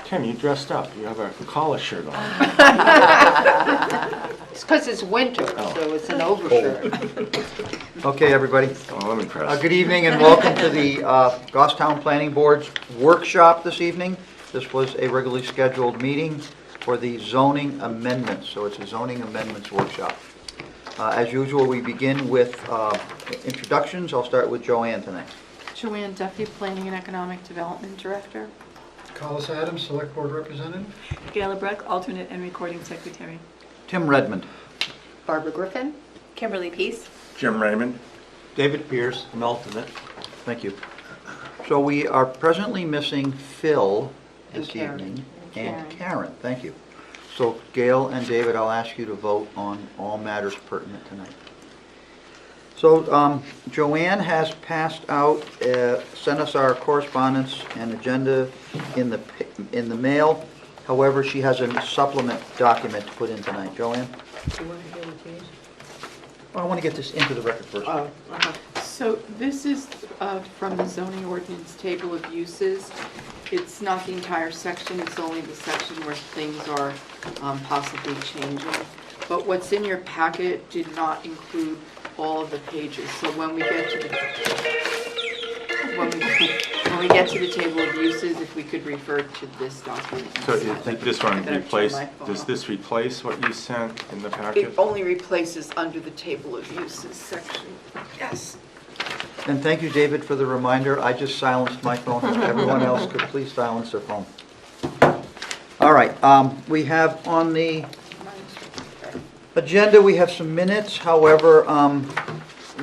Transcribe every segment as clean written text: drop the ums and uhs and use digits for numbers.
Tim, you dressed up. You have a collar shirt on. It's because it's winter, so it's an overshirt. Okay, everybody. Oh, I'm impressed. Good evening and welcome to the Goffstown Planning Board's workshop this evening. This was a regularly scheduled meeting for the zoning amendments, so it's a zoning amendments workshop. As usual, we begin with introductions. I'll start with Joanne tonight. Joanne Duffy, Planning and Economic Development Director. Collis Adams, Select Board Representative. Gayla Breck, alternate and recording secretary. Tim Redmond. Barbara Griffin. Kimberly Peace. Jim Raymond. David Pierce, an alternate. Thank you. So we are presently missing Phil And this Karen. evening. And And Karen, thank you. So Gail and David, I'll ask you to vote on all matters pertinent tonight. So Joanne has passed out, sent us our correspondence and agenda in the mail. However, she has a supplement document to put in tonight. Joanne? Do you want to hear the keys? Well, I want to get this into the record first. Oh, So this is from the zoning ordinance table of uses. It's not the entire section, it's only the section where things are possibly changing. But what's in your packet did not include all of the pages. So when we get to the table of uses, if we could refer to this document. So this one I better turn replace, my phone does off. this replace what you sent in the packet? It only replaces under the table of uses section. Yes. And thank you, David, for the reminder. I just silenced my phone. If everyone else could please silence their phone. All right, we have on the agenda, we have some minutes. However,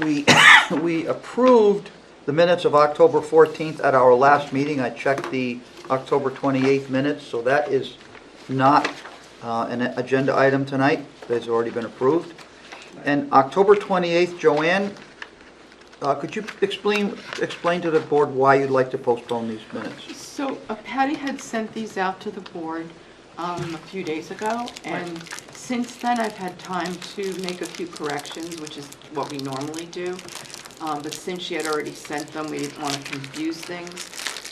we approved the minutes of October 14th at our last meeting. I checked the October 28th minutes, so that is not an agenda item tonight. That's already been approved. And October 28th, Joanne, could you explain to the board why you'd like to postpone these minutes? So Patty had sent these out to the board a few days ago, and since then I've had time to make a few corrections, which is what we normally do. But since she had already sent them, we didn't want to confuse things.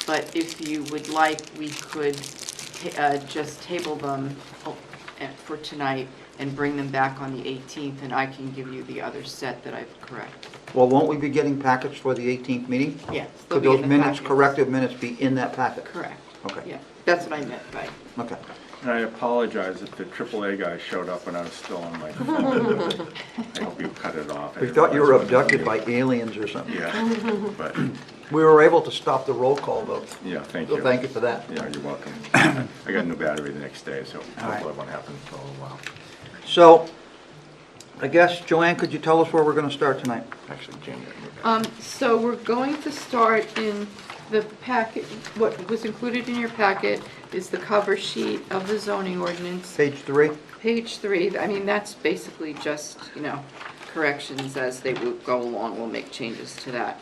But if you would like, we could just table them for tonight and bring them back on the 18th, and I can give you the other set that I've corrected. Well, won't we be getting packets for the 18th meeting? Yes. Could those minutes, corrective minutes, be in that packet? Correct. Okay. Yeah, that's what I meant by. Okay. And I apologize if the AAA guy showed up when I was still on my phone. I hope you cut it off. We thought you were abducted by aliens or something. Yeah, but, We were able to stop the roll call, though. yeah, thank So you. thank you for that. Yeah, you're welcome. I got a new battery the next day, so right. hopefully it won't happen for a little while. So, I guess, Joanne, could you tell us where we're going to start tonight? Actually, Jim got a new battery. So we're going to start in the packet, what was included in your packet is the cover sheet of the zoning ordinance. Page 3? Page 3, I mean, that's basically just, corrections as they will go along, we'll make changes to that.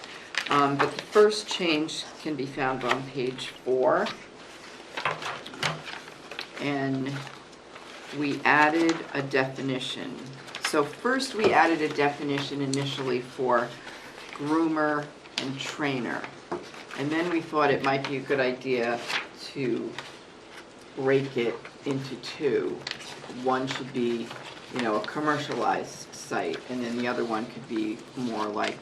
But the first change can be found on page 4. And we added a definition. So first we added a definition initially for groomer and trainer. And then we thought it might be a good idea to break it into two. One should be, a commercialized site, and then the other one could be more like,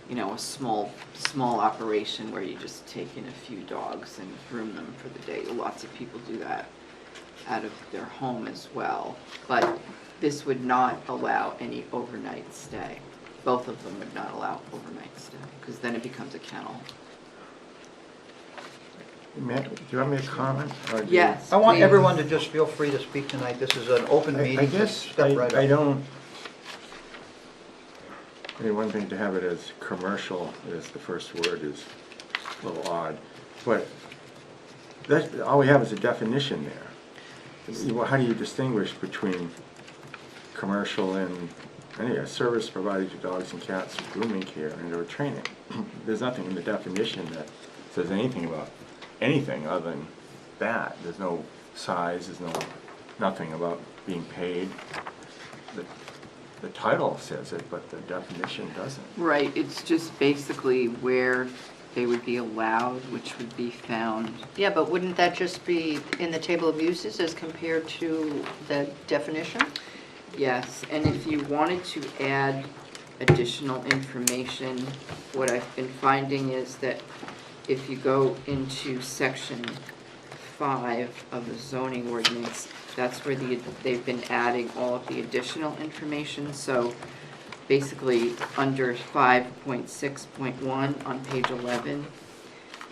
a small operation where you just take in a few dogs and groom them for the day. Lots of people do that out of their home as well. But this would not allow any overnight stay. Both of them would not allow overnight stay, because then it becomes a kennel. Matt, do you want me to comment? Or do you- Yes. I want please. everyone to just feel free to speak tonight. This is an open meeting. I guess Step right I up. don't, one thing to have it as commercial, as the first word, is a little odd. But all we have is a definition there. How do you distinguish between commercial and a service provided to dogs and cats, grooming care, and or training? There's nothing in the definition that says anything about anything other than that. There's no size, nothing about being paid. The title says it, but the definition doesn't. Right, it's just basically where they would be allowed, which would be found, Yeah, but wouldn't that just be in the table of uses as compared to the definition? yes. And if you wanted to add additional information, what I've been finding is that if you go into section 5 of the zoning ordinance, that's where they've been adding all of the additional information. So basically, under 5.6.1 on page 11,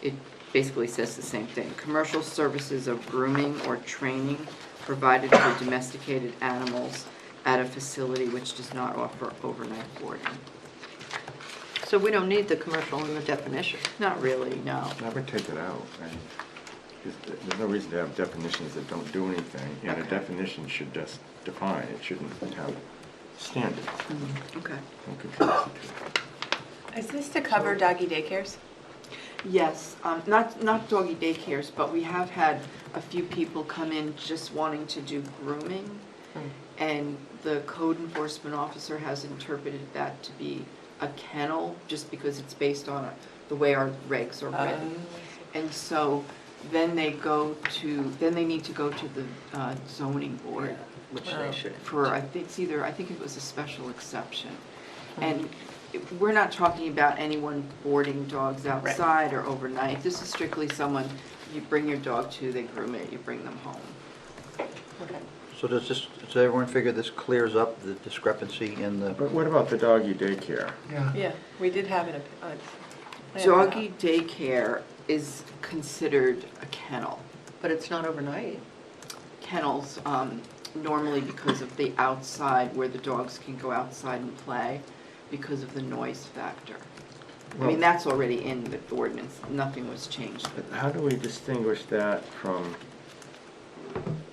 it basically says the same thing. Commercial services of grooming or training provided for domesticated animals at a facility which does not offer overnight boarding. So we don't need the commercial in the definition. Not really, no. I would take it out. There's no reason to have definitions that don't do anything, and a Okay. definition should just define, it shouldn't have standards. Okay. Don't confuse the two. Is this to cover doggy daycares? Yes, not doggy daycares, but we have had a few people come in just wanting to do grooming, and the code enforcement officer has interpreted that to be a kennel, just because it's based on the way our regs are written. And so then they need to go to the zoning board, Which they should. for, I think it was a special exception. And we're not talking about anyone boarding dogs outside or overnight. This is strictly someone, you bring your dog to, they groom it, you bring them home. So does everyone figure this clears up the discrepancy in the, But what about the doggy daycare? Yeah. Yeah, we did have an. Doggy daycare is considered a kennel. But it's not overnight. Kennels, normally because of the outside, where the dogs can go outside and play, because of the noise factor. I mean, Well- that's already in the ordinance, nothing was changed. But how do we distinguish that from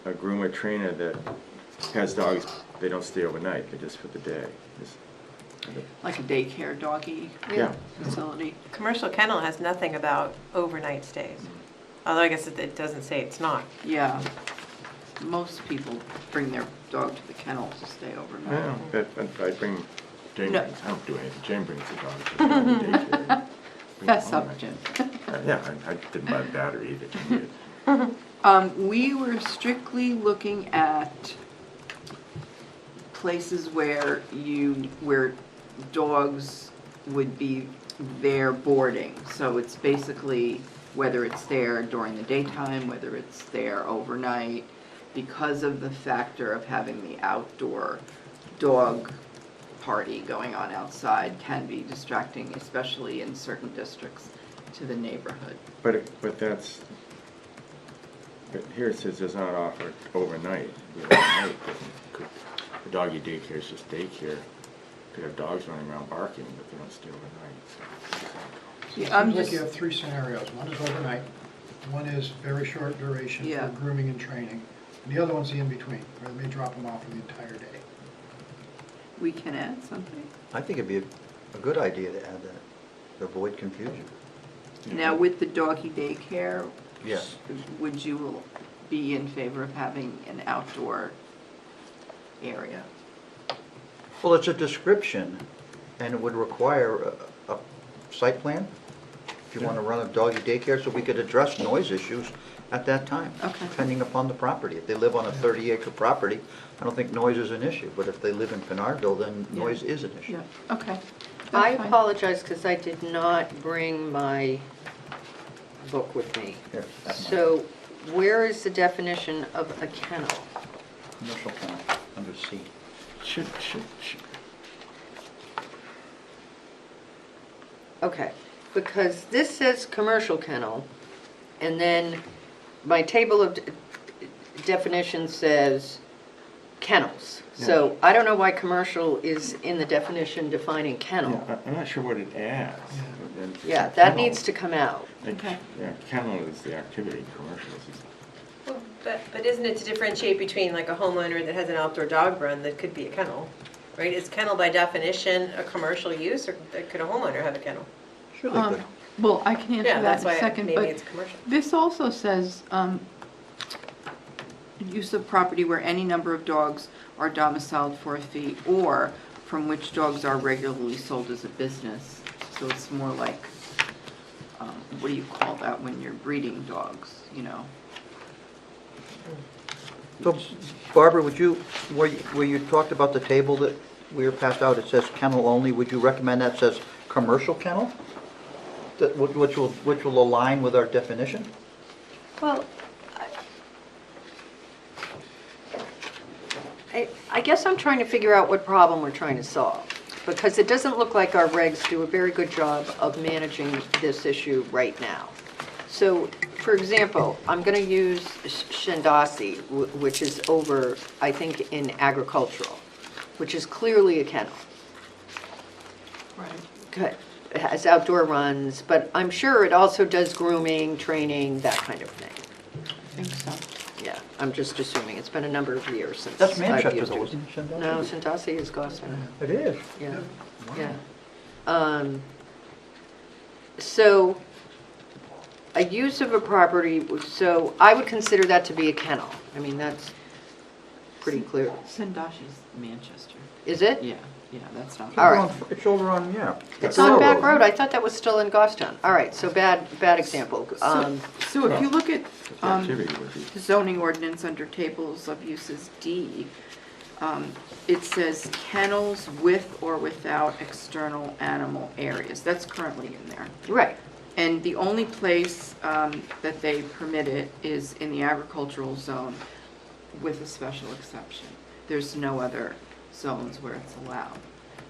a groomer trainer that has dogs, they don't stay overnight, they're just for the day? Like a daycare doggy Yeah. facility. Commercial kennel has nothing about overnight stays. Although I guess it doesn't say it's not. Yeah. Most people bring their dog to the kennel to stay I overnight. know, but I bring, Jane No. brings, I don't do anything, Jane brings the dog to the doggy daycare. Bring it Fess home. up, Jim. Yeah, I didn't buy the battery either. We were strictly looking at places where dogs would be there boarding. So it's basically whether it's there during the daytime, whether it's there overnight, because of the factor of having the outdoor dog party going on outside can be distracting, especially in certain districts, to the neighborhood. But here it says does not offer overnight. The doggy daycare is just daycare. Could have dogs running around barking, but they don't stay overnight, so. I'm Seems like just- you have three scenarios. One is overnight, one is very short duration Yeah. for grooming and training, and the other one's the in-between, where they may drop them off for the entire day. We can add something. I think it'd be a good idea to add that, to avoid confusion. Now, with the doggy daycare, Yes. would you be in favor of having an outdoor area? Well, it's a description, and it would require a site plan, if you want to run a doggy daycare, so we could address noise issues at that time. Okay. Depending upon the property. If they live on a 30-acre property, I don't think noise is an issue, but if they live in Pinardville, then Yeah. noise is an issue. Yeah, okay. I That's fine. apologize because I did not bring my book with me. Here, that one. So where is the definition of a kennel? Commercial kennel, under C. Should. Okay, because this says commercial kennel, and then my table of definitions says kennels. So I don't know why commercial is in the definition defining kennel. Yeah, I'm not sure what it adds. Yeah, that needs to come out. Okay. Yeah, kennel is the activity, commercial is. Well, but isn't it to differentiate between like a homeowner that has an outdoor dog run that could be a kennel, right? Is kennel by definition a commercial use, or could a homeowner have a kennel? Sure they could. Well, I can answer Yeah, that that's in a why second, maybe but it's commercial. this also says, use of property where any number of dogs are domiciled for a fee, or from which dogs are regularly sold as a business. So it's more like what do you call that when you're breeding dogs, you know? So Barbara, where you talked about the table that we were passed out, it says kennel only, would you recommend that says commercial kennel? Which will align with our definition? Well, I guess I'm trying to figure out what problem we're trying to solve, because it doesn't look like our regs do a very good job of managing this issue right now. So, for example, I'm going to use Shandasi, which is over, I think, in agricultural, which is clearly a kennel. Right. Good. It has outdoor runs, but I'm sure it also does grooming, training, that kind of thing. I think so. Yeah, I'm just assuming. It's been a number of years since That's I've Manchester used though, it. isn't it? Shandong? No, Santasi is Gloucester. It is. Yeah, yeah. So, a use of a property, so I would consider that to be a kennel. I mean, that's pretty clear. Sandashi's Manchester. Is it? Yeah, that's not. All right. It's over on, yeah. It's on Back Road. I thought that was still in Goffstown. All right, so bad example. So if you look at Activity would be. the zoning ordinance under tables of uses D, it says kennels with or without external animal areas. That's currently in there. Right. And the only place that they permit it is in the agricultural zone with a special exception. There's no other zones where it's allowed.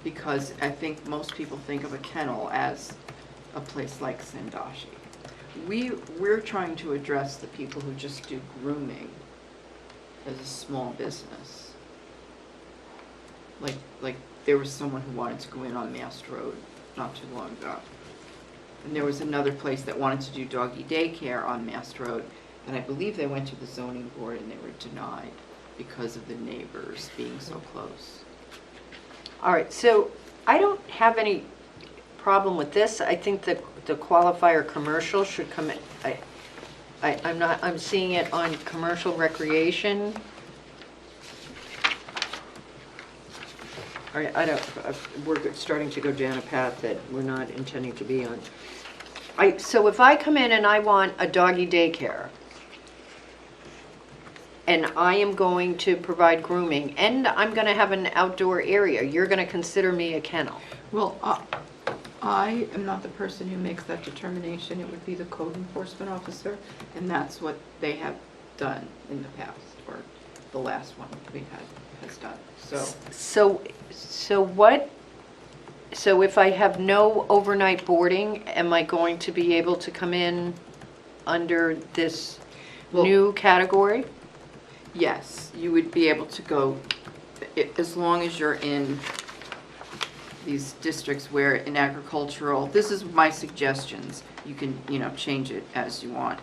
Because I think most people think of a kennel as a place like Sandashi. We're trying to address the people who just do grooming as a small business. Like there was someone who wanted to go in on Mast Road not too long ago. And there was another place that wanted to do doggy daycare on Mast Road, and I believe they went to the zoning board and they were denied because of the neighbors being so close. All right, so I don't have any problem with this. I think that the qualifier commercial should come in. I'm seeing it on commercial recreation. All right, we're starting to go down a path that we're not intending to be on. So if I come in and I want a doggy daycare, and I am going to provide grooming, and I'm going to have an outdoor area, you're going to consider me a kennel. Well, I am not the person who makes that determination. It would be the code enforcement officer, and that's what they have done in the past, or the last one we had has done. So if I have no overnight boarding, am I going to be able to come in under this Well- new category? Yes, you would be able to go, as long as you're in these districts where in agricultural, this is my suggestions, you can, change it as you want.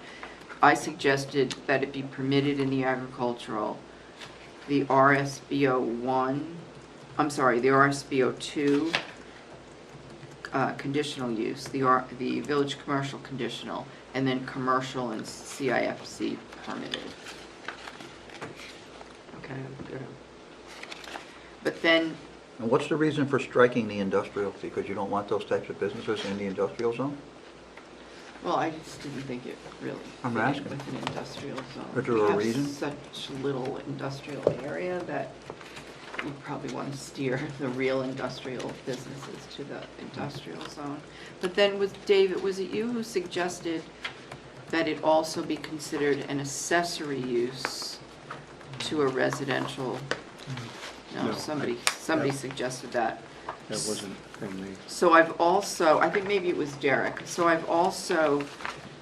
I suggested that it be permitted in the agricultural, the RSBO 1, I'm sorry, the RSBO 2 conditional use, the village commercial conditional, and then commercial and CIFC permitted. Okay, good. But then, And what's the reason for striking the industrial? Because you don't want those types of businesses in the industrial zone? well, I just didn't think it really I'm fit in asking. with an industrial zone. Is there a reason? We have such little industrial area that you probably want to steer the real industrial businesses to the industrial zone. But then David, was it you who suggested that it also be considered an accessory use to a residential? No, No, somebody suggested that. That wasn't in the. So I've also, I think maybe it was Derek, so I've also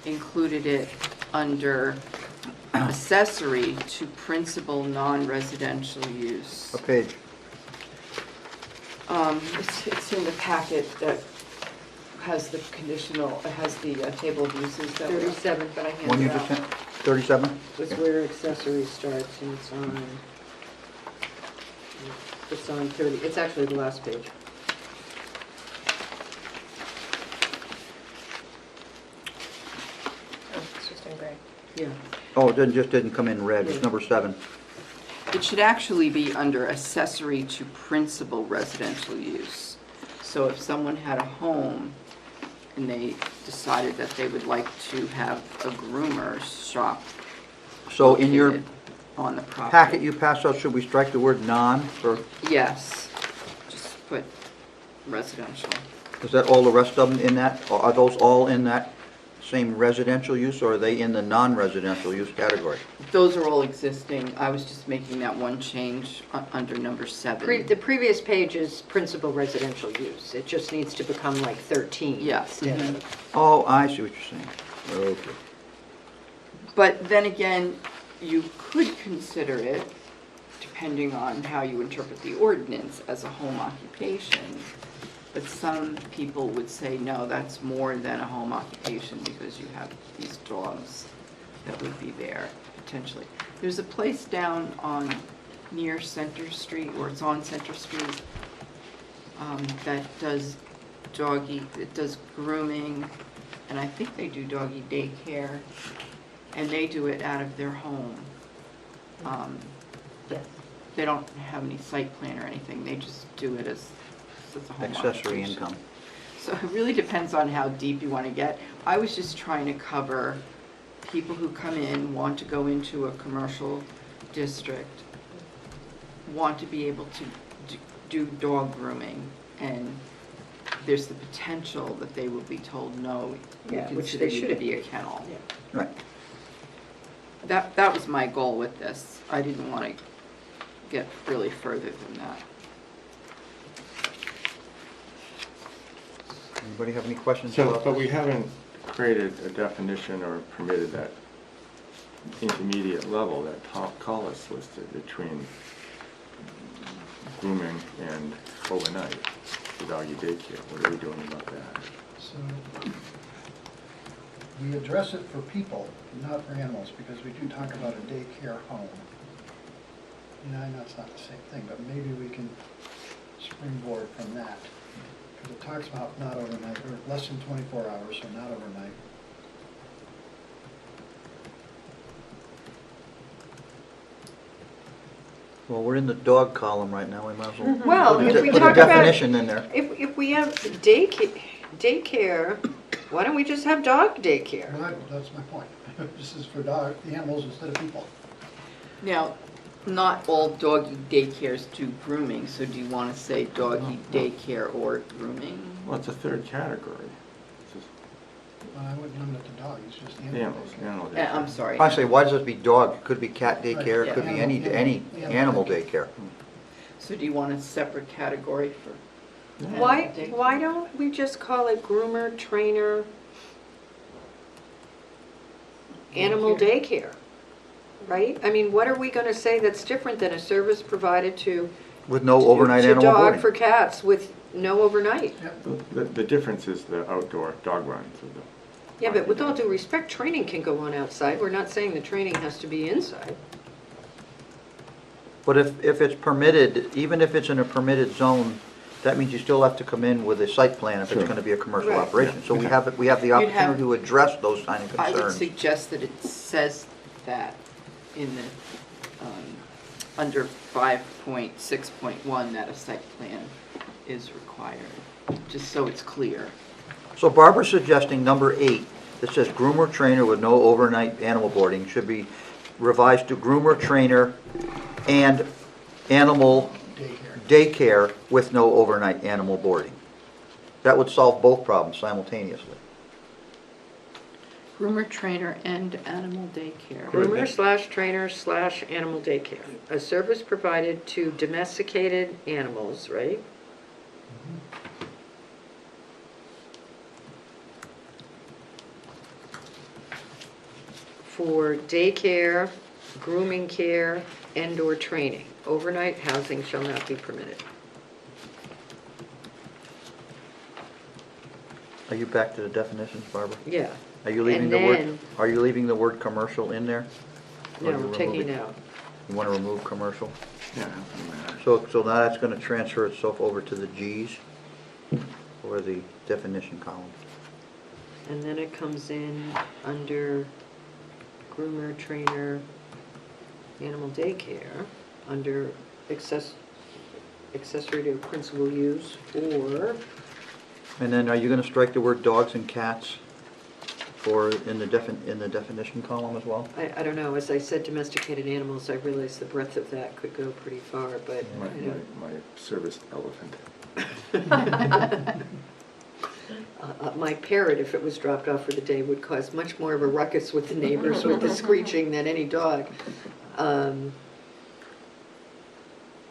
included it under accessory to principal non-residential use. What page? It's in the packet that has the conditional, it has the table of uses that were 37, that I One you handed just out. sent? 37? was where accessory starts, and it's on 30, it's actually the last page. Oh, it's just in gray. Yeah. Oh, it just didn't come in red. It's number 7. It should actually be under accessory to principal residential use. So if someone had a home and they decided that they would like to have a groomer shop So in your located on the property. packet you passed out, should we strike the word non for, Yes, just put residential. is that all the rest of them in that? Or are those all in that same residential use, or are they in the non-residential use category? Those are all existing. I was just making that one change under number 7. The previous page is principal residential use. It just needs to become like 13. Yes. instead of- Oh, I see what you're saying. Okay. But then again, you could consider it, depending on how you interpret the ordinance, as a home occupation. But some people would say, no, that's more than a home occupation because you have these dogs that would be there potentially. There's a place down on, near Center Street, or it's on Center Street, that does it does grooming, and I think they do doggy daycare, and they do it out of their home. Yes. They don't have any site plan or anything, they just do it as a home Accessory occupation. income. So it really depends on how deep you want to get. I was just trying to cover people who come in, want to go into a commercial district, want to be able to do dog grooming, and there's the potential that they will be told, no, we Yeah, which consider they you to shouldn't be a be. kennel. Yeah. Right. That was my goal with this. I didn't want to get really further than that. Anybody have any questions So, about but we this? haven't created a definition or permitted that intermediate level, that top colors listed between grooming and overnight, the doggy daycare. What are we doing about that? So we address it for people, not for animals, because we do talk about a daycare home. You know, I know it's not the same thing, but maybe we can springboard from that. Because it talks about not overnight, or less than 24 hours, so not overnight. Well, we're in the dog column right now, we might as well. Well, put if a we put a talk about, definition in there. if we have daycare, why don't we just have dog daycare? Well, that's my point. This is for dog, the animals instead of people. Now, not all doggy daycares do grooming, so do you want to say doggy daycare or grooming? Well, it's a third category. It's just Well, I wouldn't limit it to dog, it's just animals. animals, animal Yeah, I'm daycare. sorry. I say, why does it be dog? It could be cat daycare, it could be any Yeah. animal daycare. So do you want a separate category for? Why, animal daycare? why don't we just call it groomer, trainer, animal daycare? Right? I mean, what are we gonna say that's different than a service provided to With no overnight to animal dog for boarding. cats with no overnight? The difference is the outdoor dog runs. Of the Yeah, but with all due respect, training can go on outside. We're not saying the training has to be inside. But if it's permitted, even if it's in a permitted zone, that means you still have to come in with a site plan if it's Sure. gonna be a commercial Right. operation. So we Yeah. have the You'd have- opportunity to address those kind of I would concerns. suggest that it says that in the, under 5.6.1, that a site plan is required, just so it's clear. So Barbara's suggesting number 8, that says groomer trainer with no overnight animal boarding should be revised to groomer trainer and animal Daycare. daycare with no overnight animal boarding. That would solve both problems simultaneously. Groomer, trainer, and animal daycare. Groomer/trainer/animal daycare. A service provided to domesticated animals, right? For daycare, grooming care, and/or training. Overnight housing shall not be permitted. Are you back to the definitions, Barbara? Yeah. Are you leaving And the word, then- are you leaving the word commercial in there? Or No, you I'm taking removing- it out. You want to remove commercial? Yeah, doesn't matter. So now that's going to transfer itself over to the Gs, or the definition column. And then it comes in under groomer, trainer, animal daycare, under accessory to principal use, or And then are you gonna strike the word dogs and cats for, in the definition column as well? I don't know, as I said, domesticated animals, I realize the breadth of that could go pretty far, but, My, you know. my service elephant. My parrot, if it was dropped off for the day, would cause much more of a ruckus with the neighbors with the screeching than any dog.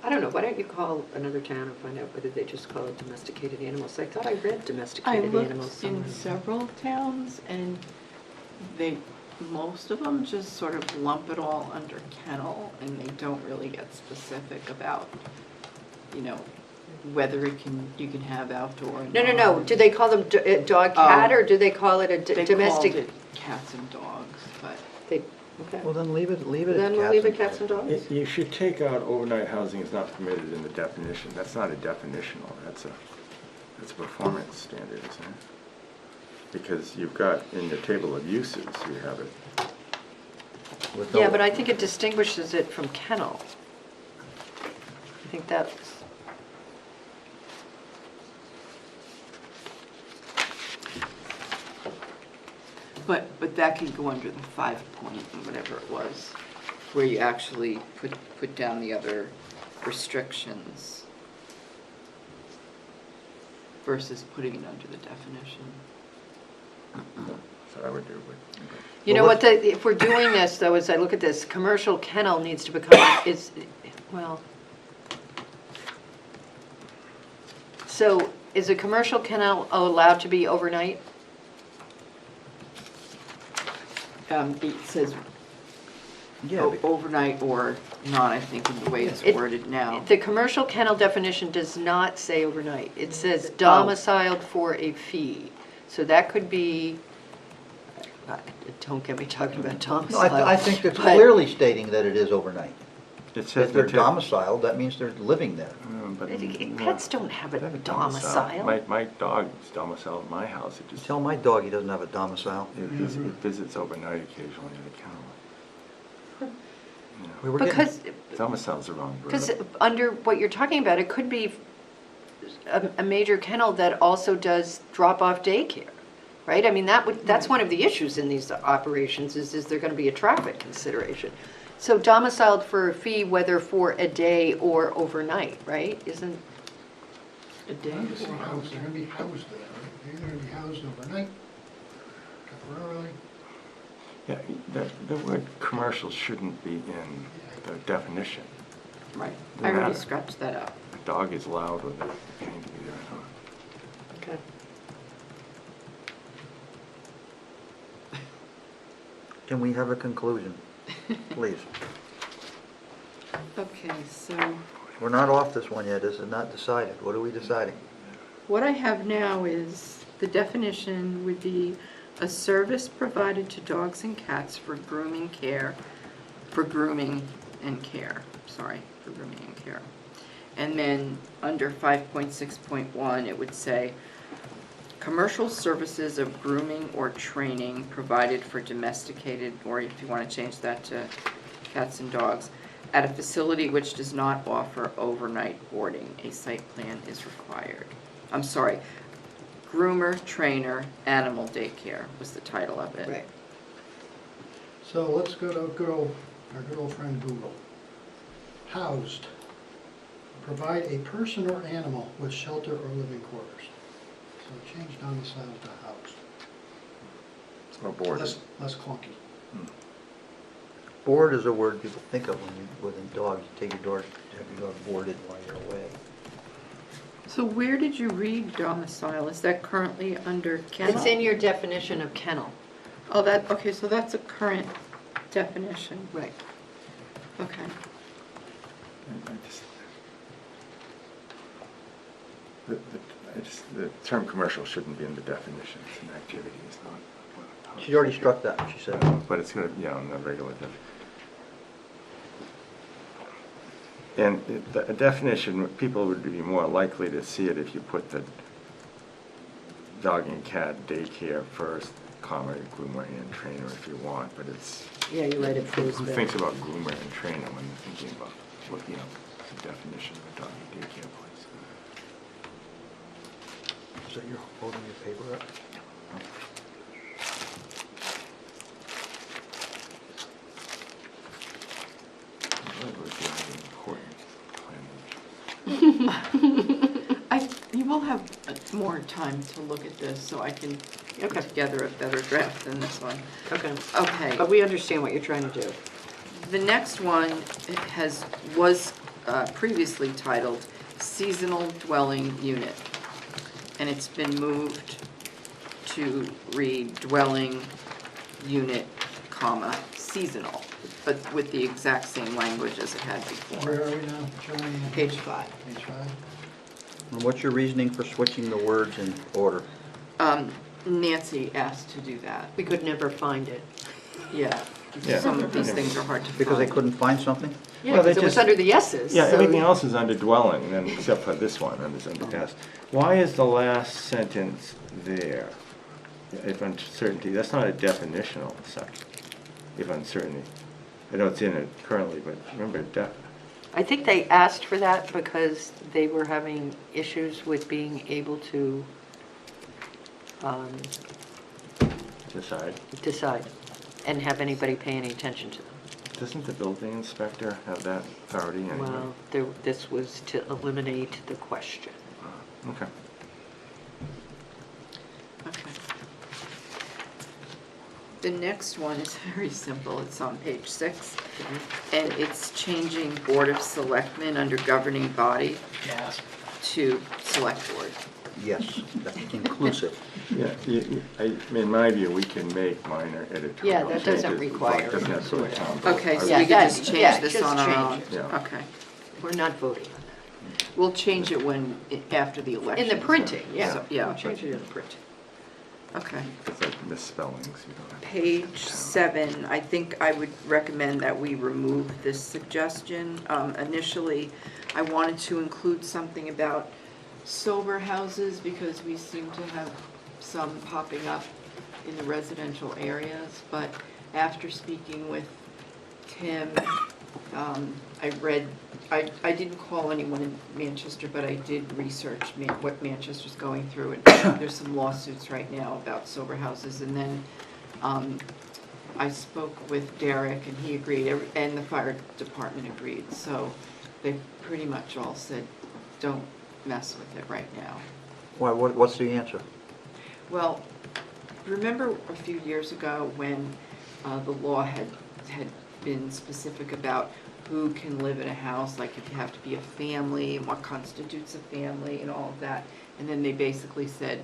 I don't know, why don't you call another town and find out whether they just call it domesticated animals? I thought I read I domesticated animals looked in somewhere. several towns and most of them just sort of lump it all under kennel and they don't really get specific about, you know, whether you can have outdoor and No, do they call them dog, cat, Oh. or do they call it a They domestic? called it cats and dogs, but Okay. Well, then leave it at Then we'll leave it cats and dogs? You should take out overnight housing is not permitted in the definition. That's not a definitional, that's a performance standard, isn't it? Because you've got, in the table of uses, you have it. with no- Yeah, but I think it distinguishes it from kennel. I think that's, But that could go under the 5-point and whatever it was, where you actually put down the other restrictions versus putting it under the definition. That's what I would do, but. you know Well, what, if we're doing this, though, as I look at this, commercial kennel needs to become, well, so is a commercial kennel allowed to be overnight? It says Yeah, be- overnight or not, I think, in the way it's It- worded now. The commercial kennel definition does not say overnight. It says domiciled for a fee. So that could be, don't get me talking about no, domicile. I think it's but- clearly stating that it is overnight. It says If they're the tip- domiciled, that means they're living there. But Pets don't have a They have a domicile. My dog is domiciled at my house. It just, Tell my dog he doesn't have a domicile. it visits overnight occasionally at the kennel. We were getting- Because, Domicile's the wrong word. because under what you're talking about, it could be a major kennel that also does drop-off daycare, right? I mean, that's one of the issues in these operations, is there gonna be a traffic consideration? So domiciled for a fee, whether for a day or overnight, right? Isn't a day? They're gonna be housed there, right? They're gonna be housed overnight, temporarily. Yeah, the word commercial shouldn't be in the definition. Right. No I already matter. scratched that out. A dog is loud whether it's paying to be there or not. Okay. Can we have a conclusion, please? Okay, so We're not off this one yet, this is not decided. What are we deciding? what I have now is the definition would be a service provided to dogs and cats for grooming and care, for grooming and care. And then under 5.6.1, it would say, commercial services of grooming or training provided for domesticated, or if you want to change that to cats and dogs, at a facility which does not offer overnight boarding, a site plan is required. I'm sorry, groomer, trainer, animal daycare was the title of it. Right. So let's go to our good old friend Google. Housed, provide a person or animal with shelter or living quarters. So change domicile to housed. Or boarded. Less clunky. Board is a word people think of when dogs, you take your dog, have your dog boarded while you're away. So where did you read domicile? Is that currently under kennel? It's in your definition of kennel. Oh, okay, so that's a current definition. Right. Okay. The term commercial shouldn't be in the definition. It's an activity, it's not. She already struck that, she said. But it's gonna, yeah, in the regular definition. And the definition, people would be more likely to see it if you put the dog and cat daycare first, comma, groomer and trainer if you want, but it's, Yeah, you're right, it flows who better. thinks about groomer and trainer when they're thinking about what, the definition of a dog and daycare place? Is that your holding your paper up? You will have more time to look at this, so I can Okay. put together a better draft than this one. Okay. Okay. But we understand what you're trying to do. The next one was previously titled Seasonal Dwelling Unit. And it's been moved to read Dwelling Unit, comma, seasonal, but with the exact same language as it had Where before. are we now, Joanne? Page 5. Page 5? And what's your reasoning for switching the words in order? Nancy asked to do that. We could never find it. Yeah. Yeah. Some of these things are hard to find. Because they couldn't find something? Yeah, Well, they 'cause it was just- under the S's. Yeah, so- everything else is under dwelling, then, except for this one, and it's under S. Why is the last sentence there? If uncertainty, that's not a definitional section, if uncertainty. I know it's in it currently, but remember, I think they asked for that because they were having issues with being able to decide and have anybody pay any attention to them. Doesn't the building inspector have that authority anyway? Well, this was to eliminate the question. Okay. Okay. The next one is very simple. It's on page 6. And it's changing Board of Selectmen under governing body Yes. to select board. Yes, that's inclusive. Yeah, in my view, we can make minor editorial changes. Yeah, that doesn't but require- it doesn't have to go to town vote. Okay, so Yeah, we can just yeah, change this just on our change own? it. Yeah. Okay. We're not voting on We'll change it when, after the that. election. In the printing, yeah. So, yeah. We'll change it in the printing. Okay. It's like misspellings, you don't have to. Page 7, I think I would recommend that we remove this suggestion. Initially, I wanted to include something about sober houses because we seem to have some popping up in the residential areas. But after speaking with Tim, I didn't call anyone in Manchester, but I did research what Manchester's going through, and there's some lawsuits right now about sober houses. And then I spoke with Derek, and he agreed, and the fire department agreed. So they pretty much all said, don't mess with it right now. Why, what's the answer? Well, remember a few years ago when the law had been specific about who can live in a house, like if you have to be a family, and what constitutes a family, and all of that. And then they basically said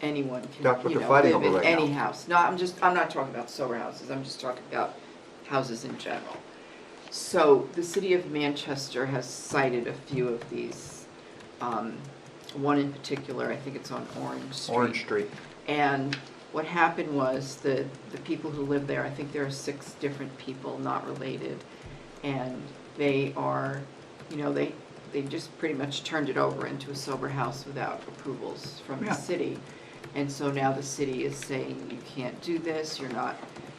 anyone That's can, what you they're know, fighting live over in right any now. house. No, I'm not talking about sober houses, I'm just talking about houses in general. So the city of Manchester has cited a few of these. One in particular, I think it's on Orange Street. Orange Street. And what happened was the people who live there, I think there are 6 different people not related. And they are, they just pretty much turned it over into a sober house without approvals from the Yeah. city. And so now the city is saying, you can't do this, you're not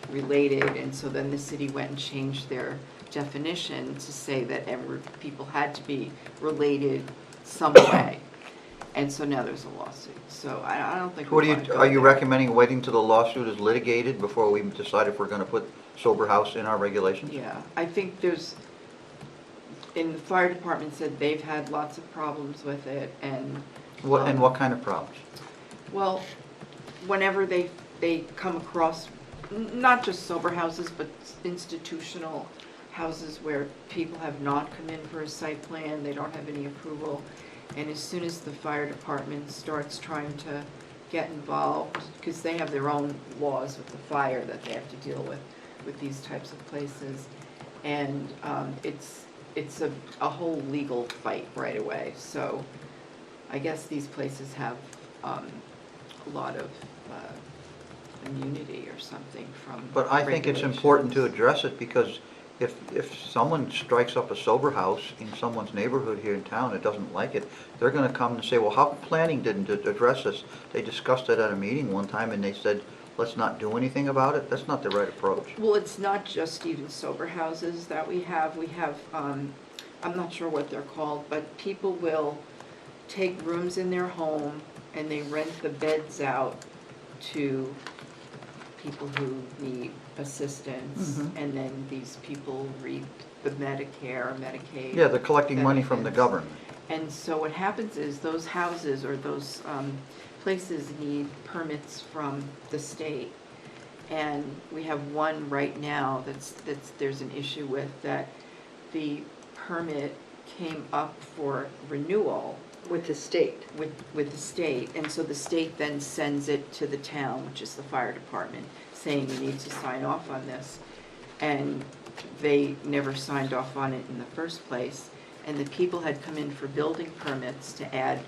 related. And so then the city went and changed their definition to say that people had to be related some way. And so now there's a lawsuit. So I don't think we What want to go are you there. recommending waiting till the lawsuit is litigated before we decide if we're gonna put sober house in our regulations? Yeah, I think there's, and the fire department said they've had lots of problems with it, and, And what kind of problems? well, whenever they come across, not just sober houses, but institutional houses where people have not come in for a site plan, they don't have any approval, and as soon as the fire department starts trying to get involved, because they have their own laws with the fire that they have to deal with these types of places, and it's a whole legal fight right away. So I guess these places have a lot of immunity or something from But I think it's important to regulations. address it because if someone strikes up a sober house in someone's neighborhood here in town that doesn't like it, they're gonna come and say, well, how come planning didn't address this? They discussed it at a meeting one time and they said, let's not do anything about it. That's not the right approach. Well, it's not just even sober houses that we have, I'm not sure what they're called, but people will take rooms in their home and they rent the beds out to people who need assistance, Mhm. and then these people reap the Medicare or Medicaid. Yeah, they're collecting money from the benefits. government. And so what happens is those houses or those places need permits from the state. And we have one right now there's an issue with, that the permit came up for renewal With the state. with the state. And so the state then sends it to the town, which is the fire department, saying you need to sign off on this. And they never signed off on it in the first place. And the people had come in for building permits to add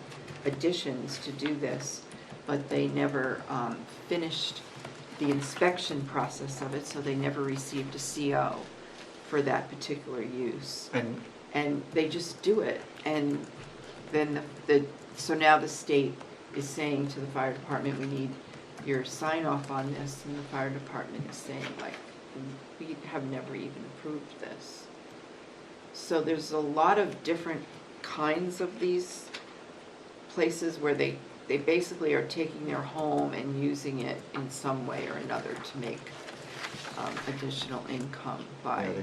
additions to do this, but they never finished the inspection process of it, so they never received a CO for that particular use. And they just do it. And then so now the state is saying to the fire department, we need your sign off on this, and the fire department is saying, like, we have never even approved this. So there's a lot of different kinds of these places where they basically are taking their home and using it in some way or another to make additional income by Yeah,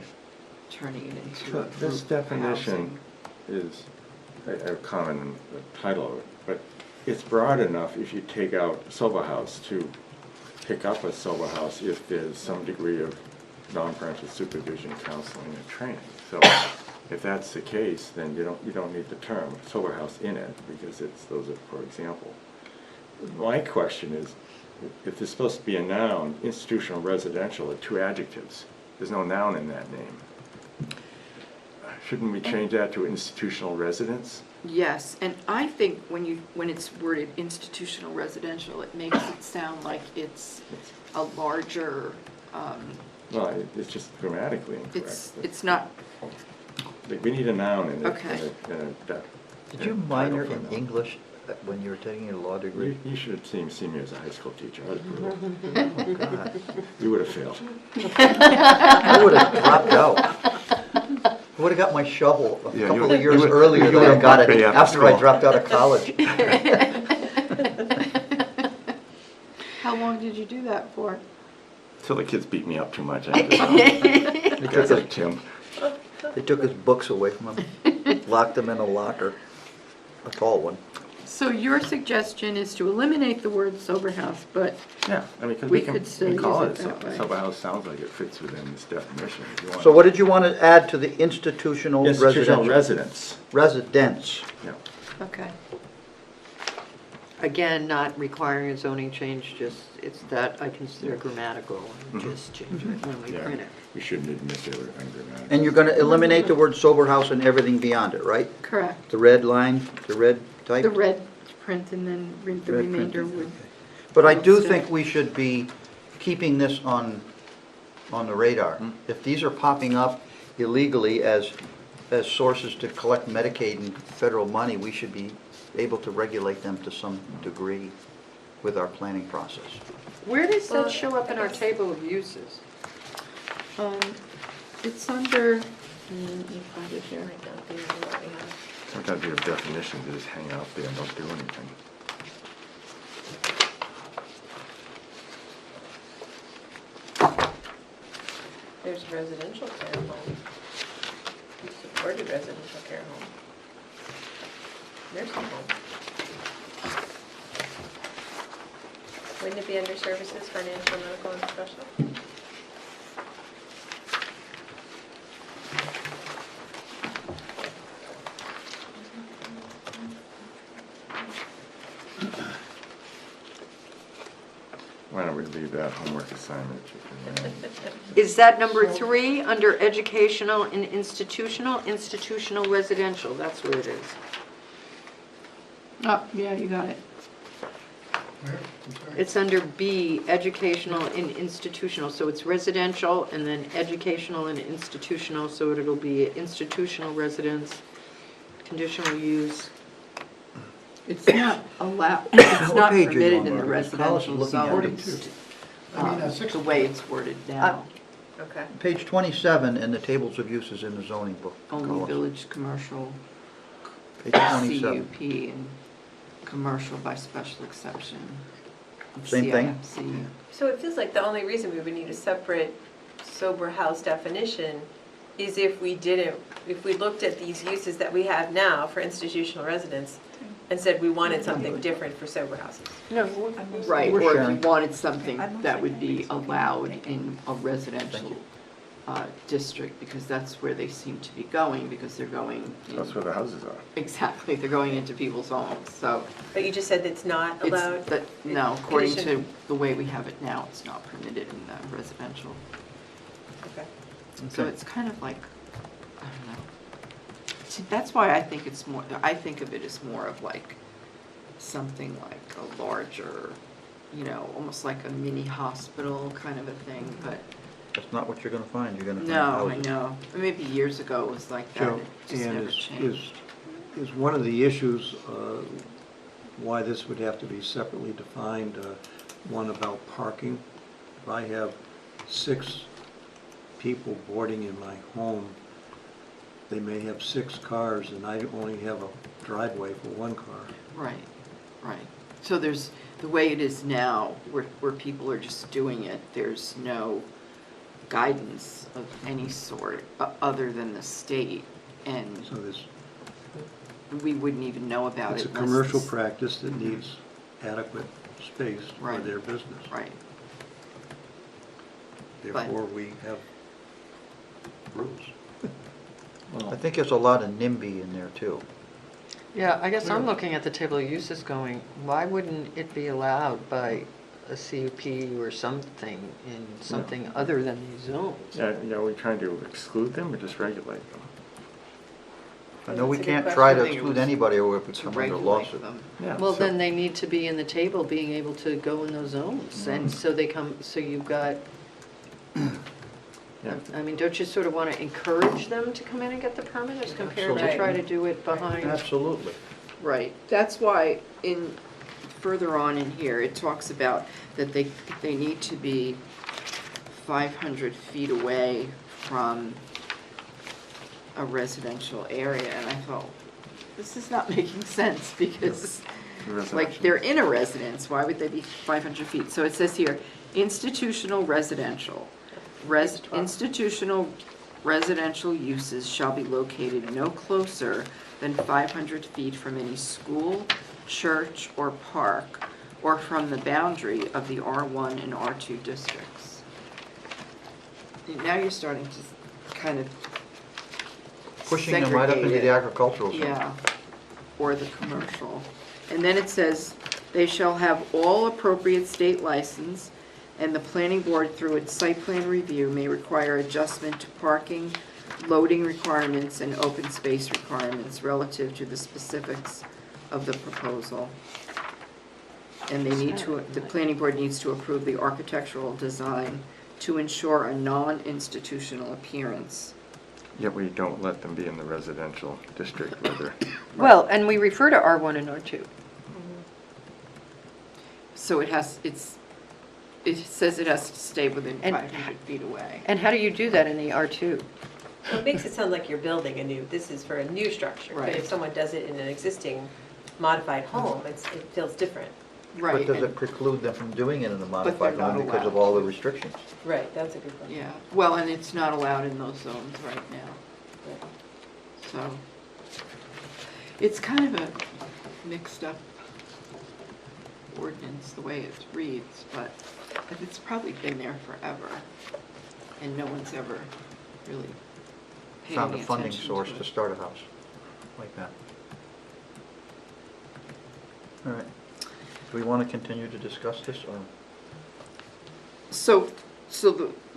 turning it into So a this group definition housing. is a common title of it, but it's broad enough if you take out sober house to pick up a sober house if there's some degree of non-parental supervision, counseling, and training. So if that's the case, then you don't need the term sober house in it, because those are for example. My question is, if there's supposed to be a noun, institutional, residential are two adjectives. There's no noun in that name. Shouldn't we change that to institutional residence? Yes, and I think when it's worded institutional residential, it makes it sound like it's a larger, Well, it's just grammatically incorrect. it's not, We need a noun in it. Okay. Did you minor in English when you were taking your law degree? You should have seen me as a high school teacher. I'd approve. Oh, God. You would have failed. I would have dropped out. I would have got my shovel a Yeah, couple you- of years you would- earlier you than would I have got bumped it me after after I school. dropped out of college. how long did you do that for? Till the kids beat me up too much. I just, guys like Tim. They took his books away from him, locked them in a locker, a tall one. So your suggestion is to eliminate the word sober house, but Yeah, I mean, because We we can could still we call use it it that way. sober house. Sounds like it fits within this definition. If you want. So what did you want to add to the institutional Institutional residential? residence. Residence. Yeah. okay. Again, not requiring a zoning change, just, it's that I consider grammatical, and Mhm. just change it when we Yeah. print it. We shouldn't admit they were ungrammatical. And you're going to eliminate the word sober house and everything beyond it, right? Correct. The red line, the red type? The red print and then the Red print. remainder would, But I do think we should be keeping this on the radar. Hmm. If these are popping up illegally as sources to collect Medicaid and federal money, we should be able to regulate them to some degree with our planning process. Where does Well, that show up in our table of uses? it's under, let me find it here. Might not be what we have. Sometimes you have definitions that just hang out there and don't do anything. There's residential care home. Supported residential care home. Nursing home. Wouldn't it be under services, financial, medical, and special? Why don't we leave that homework assignment? You can, Is that number 3, under educational and institutional? Institutional residential, that's what it is. Oh, yeah, you got it. Where? I'm sorry. It's under B, educational and institutional, so it's residential and then educational and institutional, so it'll be institutional residence, conditional use. It's not allowed, it's What not page are you permitted on, in the Barbara? College is residential looking at zone. it. 42. I mean, The way it's worded now, Okay. Page 27 in the tables of uses in the zoning book. only column. village commercial, Page 27. CUP, and commercial by special exception. of Same thing? CIFC. So it feels like the only reason we would need a separate sober house definition is if we looked at these uses that we have now for institutional residence and said we wanted something different for sober houses. No, Right, We're or if sharing. you wanted something I'm not that saying would be it's okay. allowed in a residential district, because that's where they seem to be going, because they're going, That's where the houses are. exactly, they're going into people's homes, so. But you just said it's not It's allowed? that- No, according to Condition. the way we have it now, it's not permitted in the residential. Okay. So it's kind of like, I don't know. See, that's why I think it's more, I think of it as more of like something like a larger, almost like a mini hospital kind of a thing, but That's not what you're gonna find. You're gonna find no, I houses. know. Maybe years ago it was like that, Joe, it just and never is changed. one of the issues why this would have to be separately defined, one about parking? If I have 6 people boarding in my home, they may have 6 cars, and I only have a driveway for 1 car. Right, right. So there's, the way it is now, where people are just doing it, there's no guidance of any sort other than the state, and So this, we wouldn't even know about it's it a unless commercial this- practice that needs adequate space for Right. their business. Right, Therefore, we have rules. I think there's a lot of NIMBY in there too. yeah, I guess I'm looking at the table of uses going, why wouldn't it be allowed by a CUP or something in something other than these zones? Yeah, are we trying to exclude them or just regulate them? I know we That's a good can't try to question. I think it exclude was anybody or if we to come under regulate lawsuit. them. Yeah. Well, so- then they need to be in the table, being able to go in those zones, and so they come, so you've got, Yeah. I mean, don't you sort of want to encourage them to come in and get the permit as compared to Absolutely. try to do it behind? Absolutely. right. That's why further on in here, it talks about that they need to be 500 feet away from a residential area, and I thought, this is not making sense, because like, they're in a residence, why would they be 500 feet? So it says here, institutional residential. Institutional residential uses shall be located no closer than 500 feet from any school, church, or park, or from the boundary of the R1 and R2 districts. Now you're starting to kind of Pushing them right up into segregate the it. agricultural zone. Yeah, or the commercial. And then it says, they shall have all appropriate state license, and the planning board through its site plan review may require adjustment to parking, loading requirements, and open space requirements relative to the specifics of the proposal. And they need to, the planning board needs to approve the architectural design to ensure a non-institutional appearance. Yet we don't let them be in the residential district where they're, Well, and we refer to R1 and R2. So it says it has to stay within And- 500 feet away. And how do you do that in the R2? Well, it makes it sound like you're building this is for a new structure. But Right. if someone does it in an existing modified home, it feels different. But Right, does it and- preclude them from doing it in a they're modified not home because of allowed all the to. restrictions? Right, that's a good point. yeah, well, and it's not allowed in those zones right now, so. It's kind of a mixed up ordinance, the way it reads, but it's probably been there forever, and no one's ever really paid Found a any funding attention source to to it. start a house like that. All right. Do we want to continue to discuss this or? So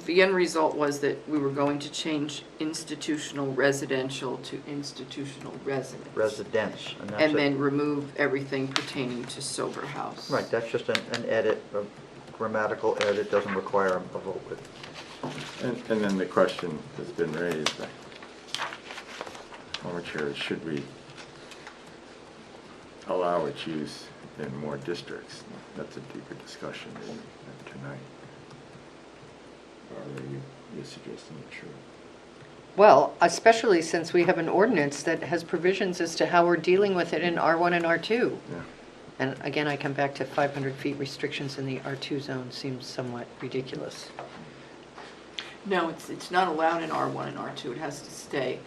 the end result was that we were going to change institutional residential to institutional residence. Residence, and that's And it. then remove everything pertaining to sober house. Right, that's just an edit, a grammatical edit, doesn't require a vote. and then the question has been raised, former chair, should we allow its use in more districts? That's a deeper discussion than tonight. Or are you suggesting it should? Well, especially since we have an ordinance that has provisions as to how we're dealing with it in R1 and R2. Yeah. And again, I come back to 500 feet restrictions in the R2 zone seems somewhat ridiculous. No, it's not allowed in R1 and R2. It has to stay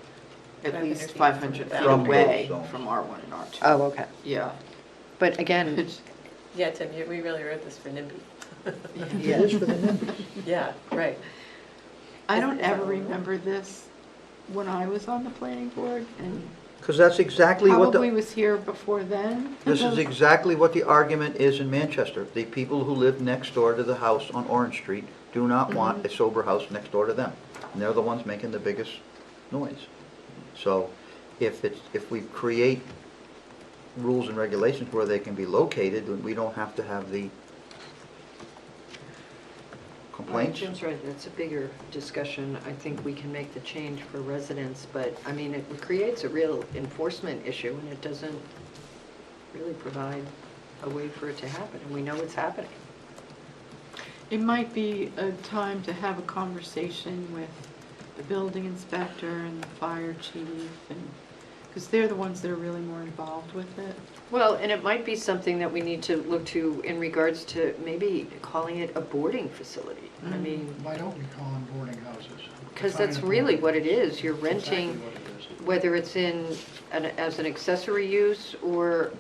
at 500 least feet 500 feet From away those zones. from R1 and R2. Oh, okay. Yeah. But again, Yeah, Tim, we really wrote this for NIMBY. yeah. Yeah, right. I don't ever remember this when I was on the planning board, and Because that's exactly what probably the, was here before then. this is exactly what the argument is in Manchester. The people who live next door to the house on Orange Street do not want a sober house next door to them. And they're the ones making the biggest noise. So if we create rules and regulations where they can be located, then we don't have to have the complaints. Jim's right, that's a bigger discussion. I think we can make the change for residents, but, I mean, it creates a real enforcement issue, and it doesn't really provide a way for it to happen, and we know it's happening. It might be a time to have a conversation with the building inspector and the fire chief, and, because they're the ones that are really more involved with it. Well, and it might be something that we need to look to in regards to maybe calling it a boarding facility. I mean, Why don't we call them boarding houses? because Define that's it really boarding. what it is. You're That's exactly renting, what it is. whether it's as an accessory use or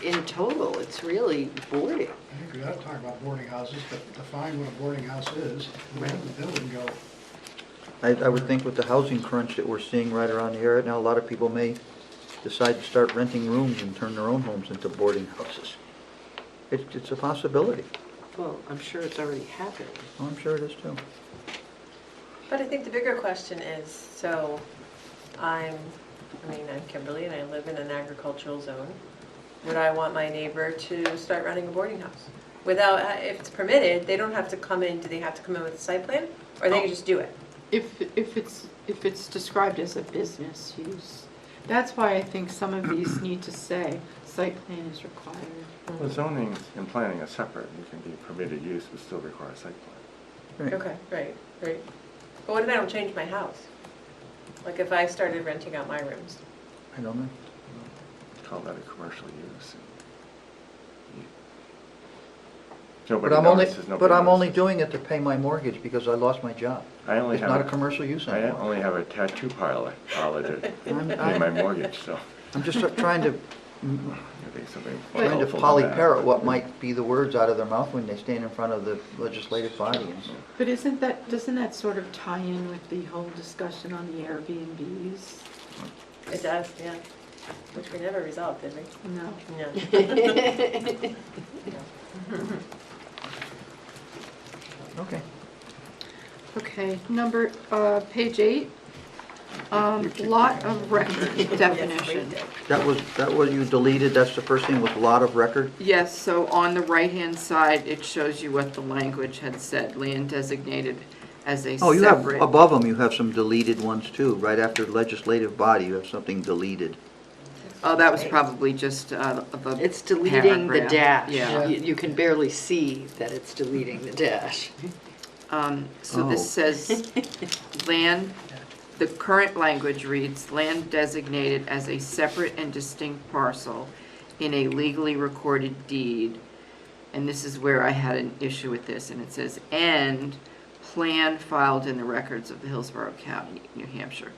in total, it's really boarding. I think we ought to talk about boarding houses, but define what a boarding house is, and have the building go. I would think with the housing crunch that we're seeing right around the area now, a lot of people may decide to start renting rooms and turn their own homes into boarding houses. It's a possibility. Well, I'm sure it's already happening. Oh, I'm sure it is too. But I think the bigger question is, so I'm Kimberly and I live in an agricultural zone. Would I want my neighbor to start running a boarding house? Without, if it's permitted, they don't have to come in, do they have to come in with a site plan? Or they can just do it? If it's described as a business use. That's why I think some of these need to say site plan is required. Well, zoning and planning are separate. You can be permitted use, but still require a site plan. Right. Okay, right. But what if I don't change my house? Like if I started renting out my rooms? I don't know. Call that a commercial use. But Nobody I'm only, notices, but nobody I'm only notices. doing it to pay my mortgage because I lost my job. I only It's have not a commercial use I anymore. only have a tattoo parlor to I'm- pay my mortgage, so I'm just trying to I think something Trying to helpful than that. polyparrot what might be the words out of their mouth when they stand in front of the legislative body. And But doesn't that sort of tie in with the whole discussion on the Airbnbs? It does, yeah. Which we never resolved, did we? No. No. Okay. Okay, page 8, lot of record definition. That was you deleted, that's the first thing, was lot of record? Yes, so on the right-hand side, it shows you what the language had said, land designated as a Oh, you have, separate. above them, you have some deleted ones too. Right after legislative body, you have something deleted. Oh, that was probably just the It's deleting the paragraph. dash. Yeah. You can barely see that it's deleting the dash. So this Oh. says, land, the current language reads, land designated as a separate and distinct parcel in a legally recorded deed. And this is where I had an issue with this, and it says, and plan filed in the records of the Hillsborough County, New Hampshire.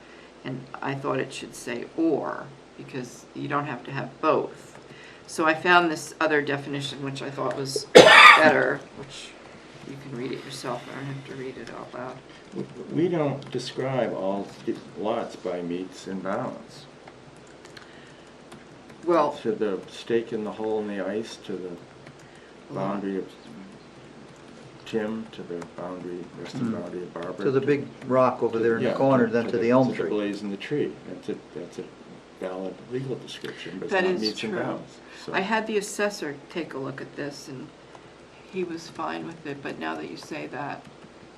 And I thought it should say or, because you don't have to have both. So I found this other definition, which I thought was better, which you can read it yourself, I don't have to read it out loud. We don't describe all lots by meets and bounds. Well, To the stake in the hole in the ice, to the boundary of Tim, to the western boundary of Barbara. To the big rock over there in the Yeah, corner, then to the elm To the tree. blaze in the tree. That's a valid legal description, but it's That not is meets and true. bounds. So- I had the assessor take a look at this, and he was fine with it, but now that you say that,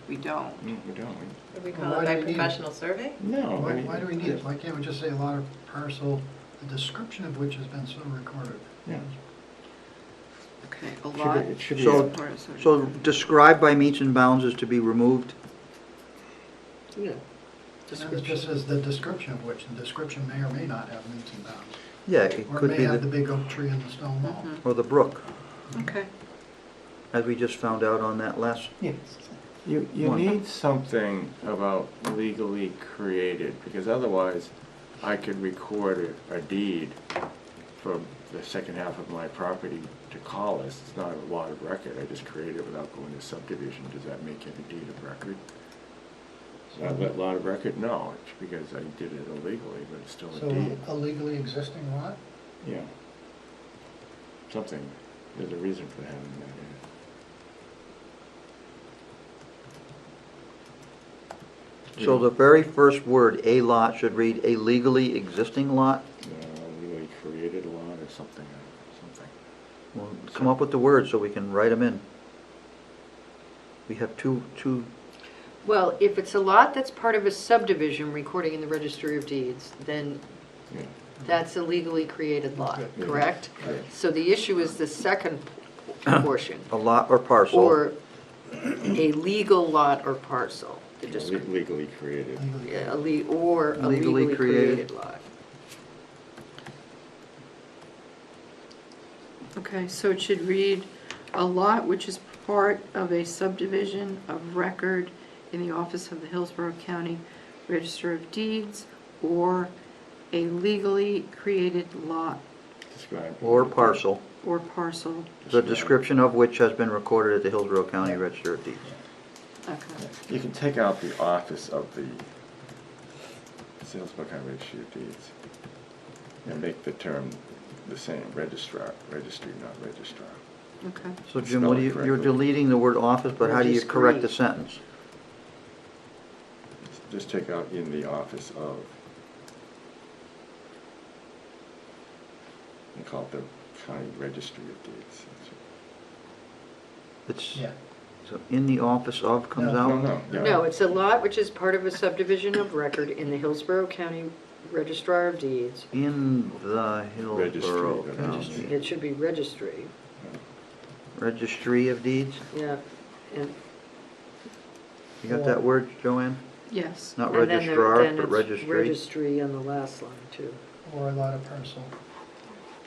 we don't. We don't. Would we Well, call why it do by we need it? professional survey? No. Why do we need it? Why can't we just say a lot of parcel, the description of which has been so recorded? Yeah. Okay, a Should be- lot. it should be So- a- So described by meets and bounds is to be removed? Yeah. And it just says the description of which, the description may or may not have meets and bounds. Yeah, it Or it could may be have the the, big oak tree and the stone wall. or the brook, Okay. as we just found out on that last, Yes. You One. need something about legally created, because otherwise I could record a deed for the second half of my property to Collis. It's not a lot of record, I just created it without going to subdivision. Does that make it a deed of record? A lot of record? No, it's because I did it illegally, but it's still a So deed. a legally existing lot? Yeah. Something, there's a reason for having that in. so the very first word, a lot, should read a legally existing lot? Legally created lot or something, something. Well, come up with the words so we can write them in. We have two, Well, if it's a lot that's part of a subdivision recording in the registry of deeds, then Yeah. that's a legally created lot, Yeah. correct? Correct. So the issue is the second portion, a lot or parcel. or a legal lot or parcel. The descrip- Legally created. Legally. yeah, or a Legally legally created. created lot. Okay, so it should read, a lot which is part of a subdivision of record in the office of the Hillsborough County Register of Deeds, or a legally created lot Describe. Or parcel, or parcel. the description of which has been recorded at the Hillsborough County Register of Deeds. Okay. You can take out the office of the Salesforce County Registry of Deeds and make the term the same, registrar, registry, not registrar. Okay. So Jim, Spell what it do you, you're correctly. deleting the word office, but how do you correct the Registry. sentence? Just take out in the office of. And call it the County Registry of Deeds. It's, Yeah. so in the office of comes No. out? No, it's a lot which is part of a subdivision of record in the Hillsborough County Registrar of Deeds. In the Hillsborough Registry, County It should be registry, Registry of Deeds? yeah. And You got that word, Joanne? Yes. Not and then there- registrar, then but it's registry? Registry on the last line, too. Or a lot of parcel,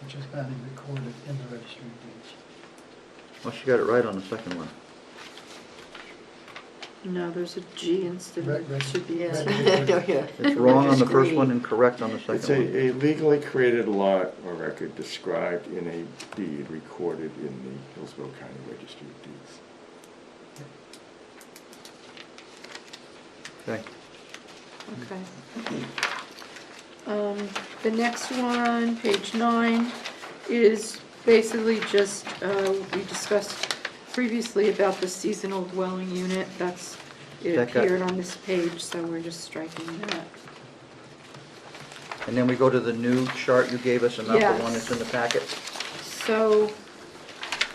which has been recorded in the registry of deeds. Well, she got it right on the second one. No, there's a G instead Reg- of, reg- it should be Yeah. S. Yeah. It's wrong on the first Registry. one and correct on the It's second one. a legally created lot or record described in a deed recorded in the Hillsborough County Registry of Deeds. Okay. Okay. The next one, page 9, is basically just, we discussed previously about the seasonal dwelling unit. That's, it That got- appeared on this page, so we're just striking that. And then we go to the new chart you gave us, and not the Yes. one that's in the packet. So,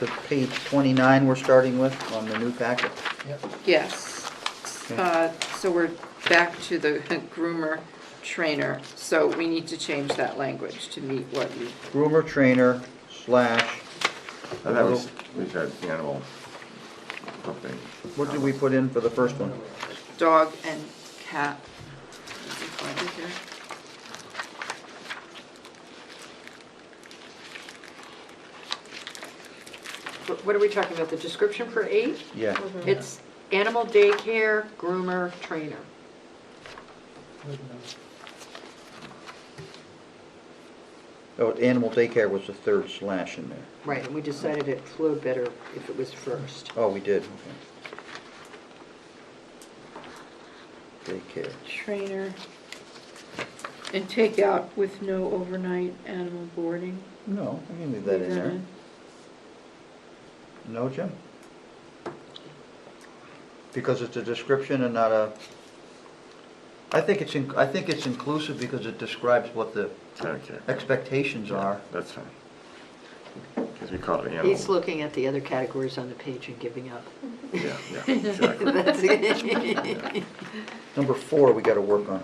The page 29 we're starting with on the new packet. Yep. Yes. So we're back to the groomer trainer, so we need to change that language to meet what you, Groomer, trainer, slash, And that was, we had animal something. what did we put in for the first one? dog and cat. Did you find it here? What are we talking about, the description for 8? Yeah. It's animal daycare, groomer, trainer. Good enough. Oh, animal daycare was the third slash in there. Right, and we decided it flowed better if it was first. Oh, we did, okay. Daycare. trainer, and take out with no overnight animal boarding. No, I can leave that in Leave there. No, Jim? Because it's a description and not a, I think it's inclusive because it describes what the Okay. expectations are. That's fine. Because we call it animal. He's looking at the other categories on the page and giving up. Yeah, yeah, exactly. That's it. Number 4, we gotta work on.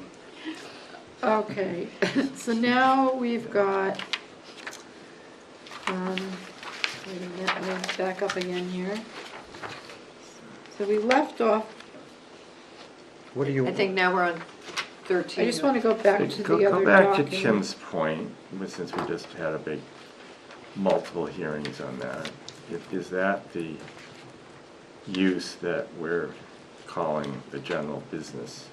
Okay, so now we've got, wait a minute, let me back up again here. So we left off, What do you? I think now we're on 13. I just want to go back to Go the other back to document. Tim's point, since we just had a big, multiple hearings on that. Is that the use that we're calling the general business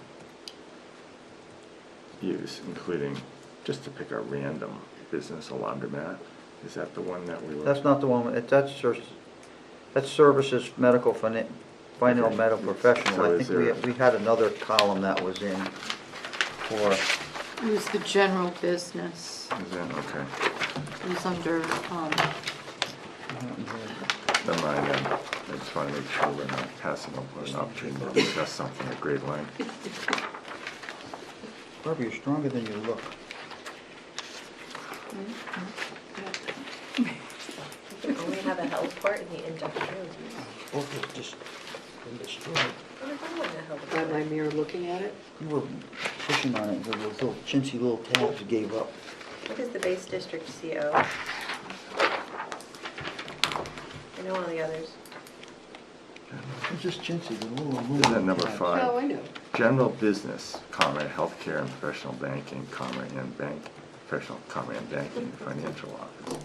use, including, just to pick a random business, a laundromat? Is that the one that we were? That's not the one, that's services, medical, final Okay. medical professional. So I is think there- we had another column that was in for, It was the general business. Is that, okay. It was under, Never mind then. I just want to make sure we're not passing up an opportunity to discuss something at great length. Barbara, you're stronger than you look. Only have a health part in the industrial use. Both was just been destroyed. What if I want a health By my part? mirror looking at it? You were pushing on it, those little chintzy little tabs gave up. What is the base district CO? I know all the others. It's just chintzy, the little aluminum Isn't that number tabs. 5? Oh, I know. General business, comma, healthcare and professional banking, comma, and professional, comma, and banking, financial office.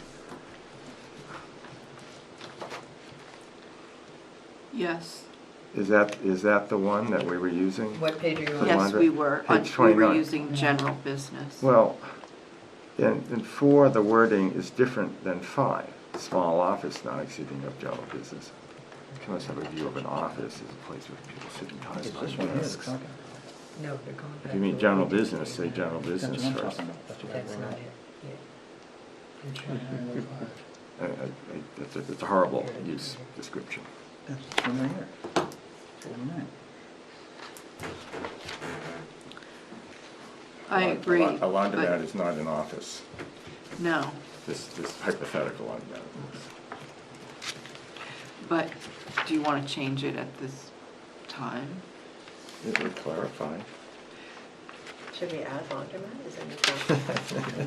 yes. Is that the one that we were using? What page are you on? Yeah. Yes, we were. Page We were 29. using general business. Well, in 4, the wording is different than 5. Small office not exceeding of general business. You must have a view of an office as a place where people sit and talk It's about this one here, desks. it's not- No, they're going back. If you mean general business, say general that's what business I'm first. talking about. That's what That's I not wrote. it. Page 2905. It's a horrible use description. That's this one right here. 49. I agree. A laundromat but- is not an office. No, This hypothetical laundromat. but do you want to change it at this time? It would clarify. Should we add laundromat? Is that new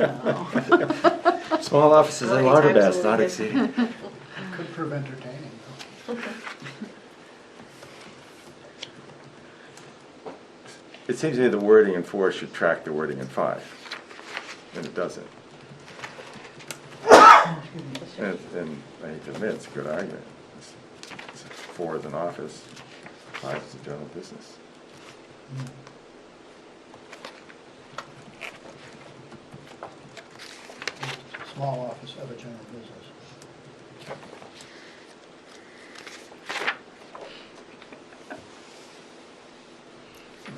concept? Small offices How and many times laundromats will not we exceeding. Could prove entertaining, though. It seems to me the wording in 4 should track the wording in 5, and it doesn't. And I hate to admit, it's a good argument. 4 is an office, 5 is a general business. Small office of a general business.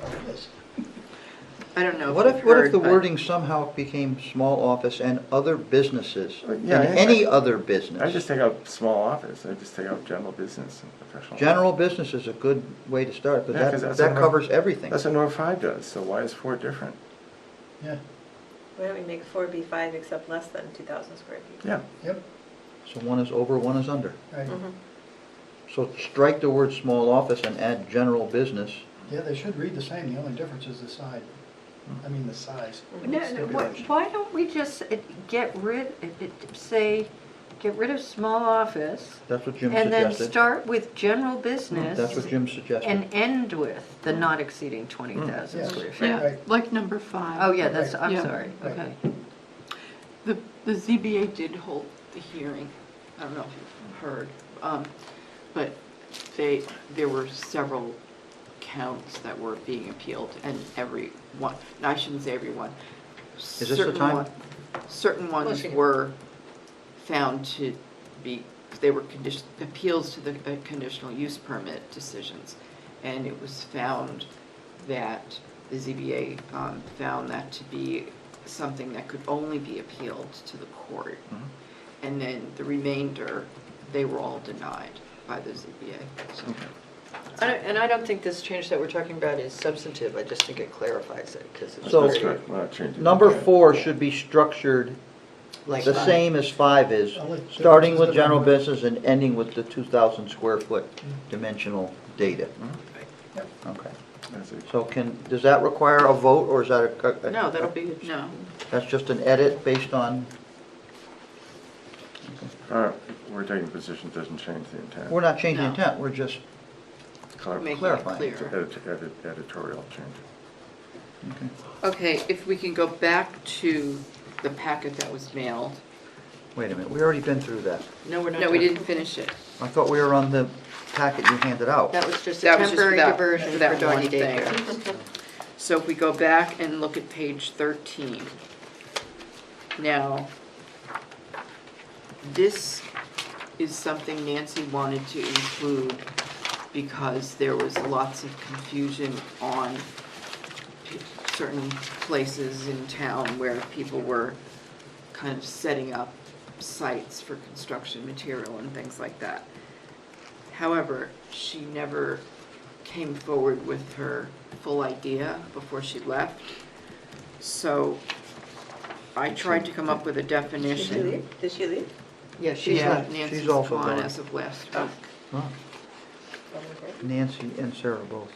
Well, it is. I don't know. What you've if the heard, but- wording somehow became small office and other businesses? Yeah, And I- any other business? I just take out small office, I just take out general business and professional. General business is a good way to start, Yeah, 'cause because that's that what- covers everything. That's what North 5 does, so why is 4 different? Yeah, Why don't we make 4B5 except less than 2,000 square feet? Yeah, yep, So one is over, one is under. right. Mhm. So strike the word small office and add general business. Yeah, they should read the same, the only difference is the side. I mean, the size. No, no, Stipulation. why don't we just get rid of small office That's what Jim and then suggested. start with general business That's what Jim suggested. and end with the not exceeding 20,000 Yes. square feet? Yeah, Right. like number 5. Oh, yeah, that's, Right. I'm Yeah. sorry, Right. okay. The ZBA did hold the hearing, I don't know if you've heard, but there were several counts that were being appealed, and every one, no, I shouldn't say every one. Is this the Certain time? Certain ones Close again. were found to be, they were appeals to the conditional use permit decisions, and it was found that the ZBA found that to be something that could only be appealed to the court. And then the remainder, they were all denied by the ZBA. So, And I don't think this change that we're talking about is substantive, I just think it clarifies it, because it's So- that's very, good, we're not changing. Number that. 4 should be structured like, the same as 5 is, I'll let- starting with the general number. business and ending with the 2,000 square foot dimensional data. Yep. Okay. That's it. So does that require a vote, or is that a? no, that'll be, no, That's just an edit based on, We're taking a position, doesn't change the intent. we're not changing No. intent, we're just Clar- making it clarifying. clear. Editorial change. Okay, if we can go back to the packet that was mailed. Wait a minute, we already been through that. No, we're not. No, we done. didn't finish it. I thought we were on the packet you handed out. That was just a That was just temporary for that- diversion for for that doggy one thing. daycare. So if we go back and look at page 13. Now, this is something Nancy wanted to include because there was lots of confusion on certain places in town where people were kind of setting up sites for construction material and things like that. However, she never came forward with her full idea before she left. So I tried to come up with a Did she definition. leave? Did she leave? Yeah, she's Yeah, left. Nancy's She's also gone gone. as of last Oh. week. Huh. Nancy and Sarah both.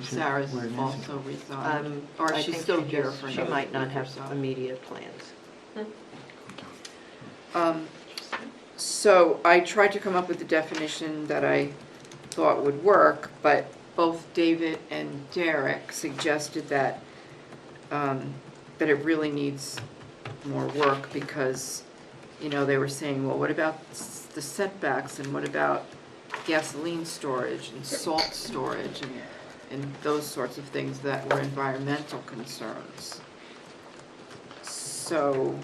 Sarah's also resigned, or I she's think still she here just- for She another might not week or have so. immediate plans. So I tried to come up with a definition that I thought would work, but both David and Derek suggested that, that it really needs more work because, you know, they were saying, well, what about the setbacks and what about gasoline storage and salt storage and those sorts of things that were environmental concerns. So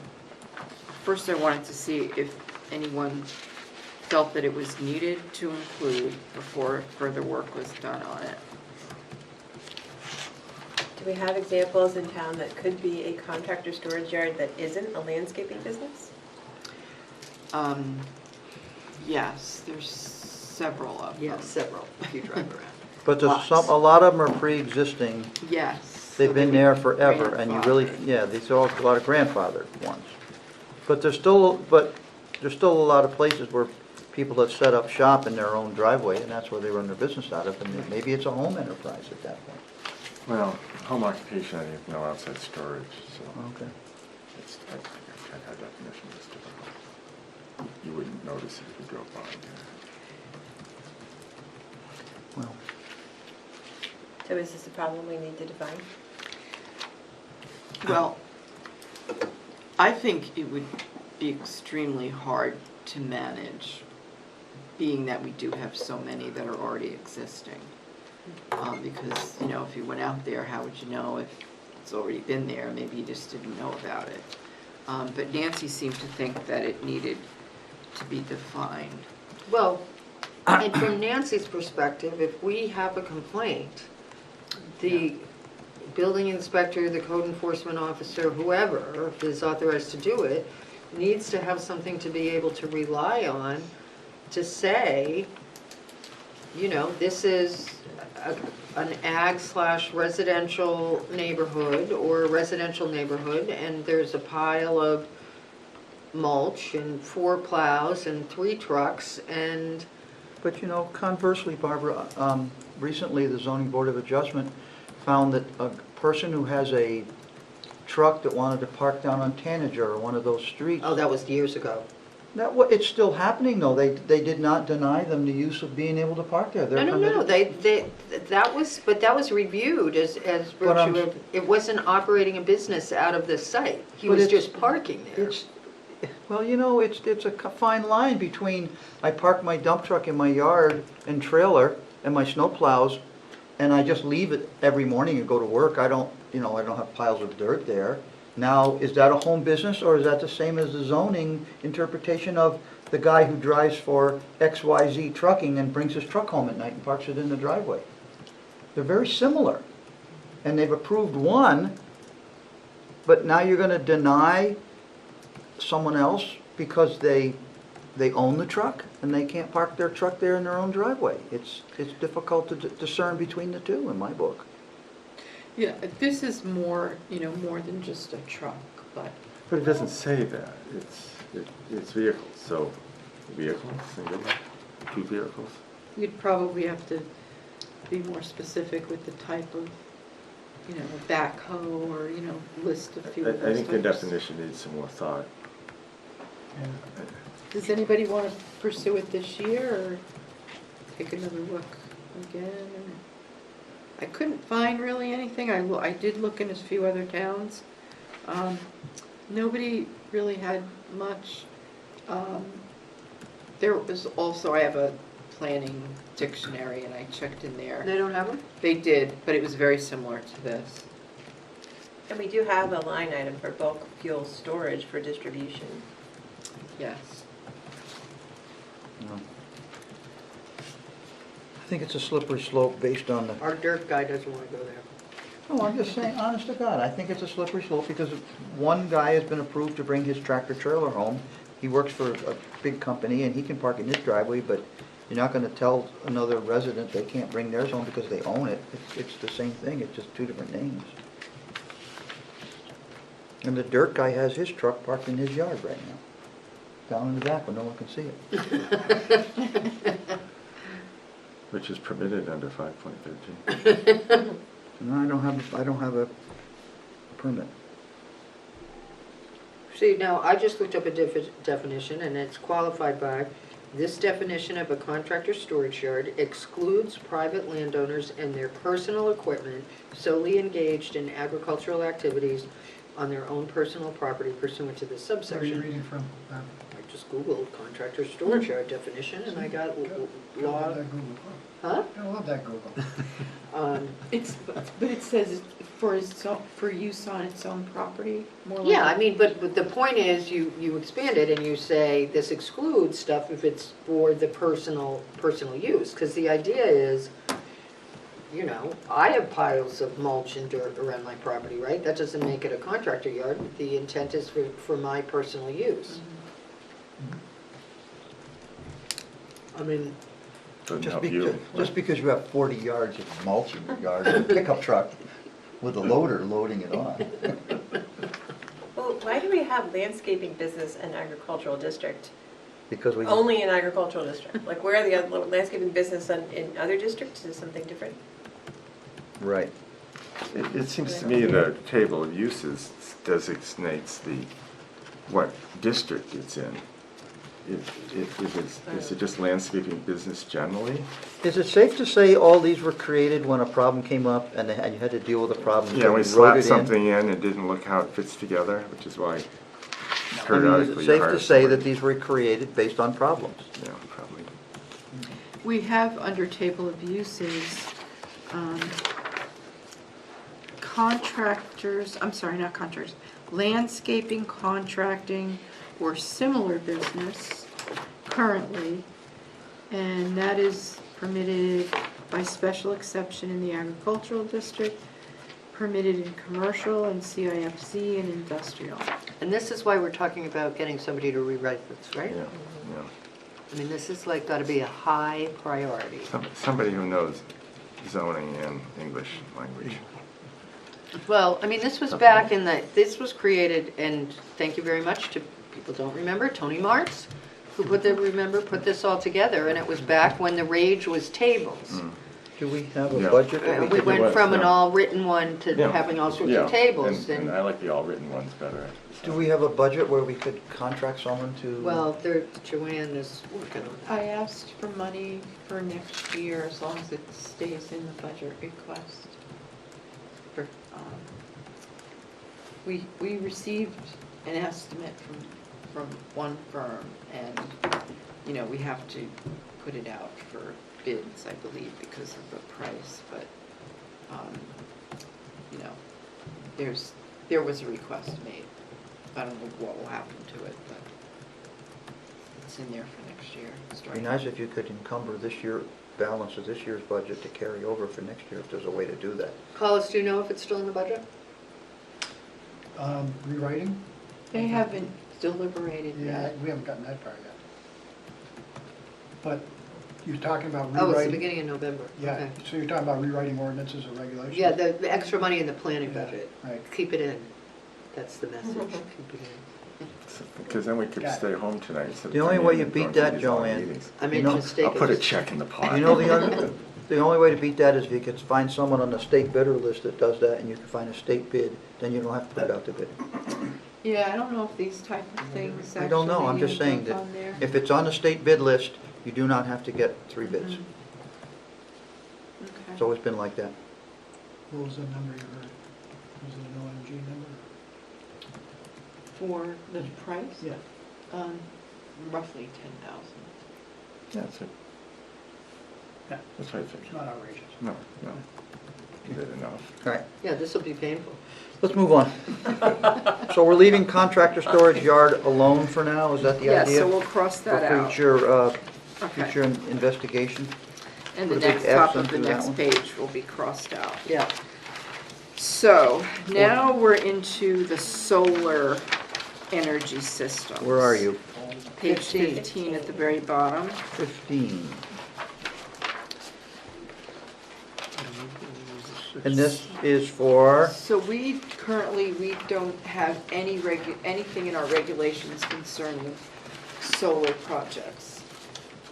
first I wanted to see if anyone felt that it was needed to include before further work was done on it. Do we have examples in town that could be a contractor storage yard that isn't a landscaping business? Yes, there's several of them. Yes, several, if you drive around. But there's Lots. some, a lot of them are pre-existing. Yes. They've so been they there would forever, and you really, grandfather. yeah, these are all a lot of grandfathered ones. But there's still a lot of places where people have set up shop in their own driveway, and that's where they run their business out of, and maybe it's a home enterprise at that point. Well, home occupation, I think, no outside storage, so Okay. it's, I think our definition is difficult. You wouldn't notice it if you drove by. Well, So is this a problem we need to define? Well, I think it would be extremely hard to manage, being that we do have so many that are already existing. Because, you know, if you went out there, how would you know if it's already been there? Maybe you just didn't know about it. But Nancy seemed to think that it needed to be defined. Well, and from Nancy's perspective, if we have a complaint, the building inspector, the code enforcement officer, whoever is authorized to do it, needs to have something to be able to rely on to say, you know, this is an ag/residential neighborhood or a residential neighborhood, and there's a pile of mulch and 4 plows and 3 trucks, and but you know, conversely, Barbara, recently the zoning board of adjustment found that a person who has a truck that wanted to park down on Tanager or one of those streets, oh, that was years ago. it's still happening though. They did not deny them the use of being able to park there. They're No, permitted. that was reviewed as But I'm- virtue of, it wasn't operating a business out of the site. He But was it's- just parking there. It's, well, you know, it's a fine line between, I park my dump truck in my yard and trailer and my snow plows, and I just leave it every morning and go to work. I don't have piles of dirt there. Now, is that a home business, or is that the same as the zoning interpretation of the guy who drives for XYZ Trucking and brings his truck home at night and parks it in the driveway? They're very similar, and they've approved one, but now you're gonna deny someone else because they own the truck and they can't park their truck there in their own driveway. It's difficult to discern between the two in my book. Yeah, this is more, more than just a truck, but But it doesn't say that, it's vehicles, so vehicles, single, 2 vehicles. you'd probably have to be more specific with the type of, a backhoe or, list a few I of those think the types. definition needs some more thought. Does anybody want to pursue it this year or take another look again? I couldn't find really anything. I did look in a few other towns. Nobody really had much. There was also, I have a planning dictionary and I checked in there. They don't have them? They did, but it was very similar to this. And we do have a line item for bulk fuel storage for distribution. Yes. No. I think it's a slippery slope based on the, Our dirt guy doesn't want to go there. no, I'm just saying, honest to God, I think it's a slippery slope because one guy has been approved to bring his tractor trailer home. He works for a big company and he can park in his driveway, but you're not gonna tell another resident they can't bring theirs home because they own it. It's the same thing, it's just two different names. And the dirt guy has his truck parked in his yard right now, down in the back where no one can see it. Which is permitted under 5.13. No, I don't have a permit. See, now, I just looked up a definition, and it's qualified by, this definition of a contractor storage yard excludes private landowners and their personal equipment solely engaged in agricultural activities on their own personal property pursuant to this Where are you subsection. reading from? I just Googled contractor storage yard definition, and I got Gotta law, love that Google. huh? Gotta love that Google. But it says for use on its own property, more like. Yeah, I mean, but the point is, you expand it and you say, this excludes stuff if it's for the personal use, because the idea is, you know, I have piles of mulch and dirt around my property, right? That doesn't make it a contractor yard, the intent is for my personal use. I mean, Doesn't Just help because, you. just because you have 40 yards of mulch in your yard, and a pickup truck with a loader loading it on. Well, why do we have landscaping business and agricultural district? Because we, Only in agricultural district? Like where are the other landscaping business in other districts? Is something different? right. It seems to me the table of uses designates what district it's in. Is it just landscaping business generally? Is it safe to say all these were created when a problem came up and you had to deal with a problem? Yeah, so we you wrote slapped it in? something in and didn't look how it fits together, which is why I mean, is periodically it you safe hire to say that somebody. these were created based on problems? Yeah, probably. We have under table of uses, contractors, I'm sorry, not contractors, landscaping, contracting, or similar business currently, and that is permitted by special exception in the agricultural district, permitted in commercial and CIFZ and industrial. and this is why we're talking about getting somebody to rewrite this, right? Yeah, yeah. I mean, this is like gotta be a high priority. Somebody who knows zoning and English language. Well, I mean, this was back in this was created, and thank you very much to, people don't remember, Tony Martz, who put this all together, and it was back when the rage was tables. Do we have a Yeah. budget that And we we could, went from an Yeah. all-written one to Yeah. having all sorts Yeah, of tables, and and, I like the all-written ones better. do we have a budget where we could contract someone to? well, Joanne is working on that. I asked for money for next year as long as it stays in the budget request. For, we received an estimate from one firm and, you know, we have to put it out for bids, I believe, because of the price, but, you know, there was a request made. I don't know what will happen to it, but it's in there for next year. It'd be nice if you could encumber this year, balance of this year's budget to carry over for next year, if there's a way to do that. Collis, do you know if it's still in the budget? Rewriting? They haven't deliberated Yeah, yet. we haven't gotten that far yet. But you're talking about Oh, it's the rewriting? beginning of November. Yeah, Okay. so you're talking about rewriting ordinances or regulations? Yeah, the extra money in the planning Yeah, budget. right. Keep it in. That's the message. Keep it in. Because then we could Got it. stay home tonight instead of The only coming way in you and beat going to that, these long Joanne, meetings. I You made know, a mistake. I'll put a check in the pot. You know, the only way to beat that is if you could find someone on the state bidder list that does that, and you can find a state bid, then you don't have to put it out to bid. Yeah, I don't know if these type of things actually I don't know, I'm just saying end that up on there. if it's on the state bid list, you do not have to get 3 bids. Okay. It's always been like that. What was the number you heard? Was it an OMG number? For the price? Yeah. Roughly 10,000. Yeah, that's it. Yeah. That's what I It's think. not outrageous. No, no. Good enough. All right, Yeah, this will be painful. let's move on. So we're leaving contractor storage yard alone for now, is that the Yeah, idea? so we'll cross that For out. Okay. future investigation? And the Put a big next X top of into the that next one. page will be crossed out. Yeah. So now we're into the solar energy systems. Where are you? Page 15. 15 at the very bottom. 15. And this is for, So we don't have anything in our regulations concerning solar projects.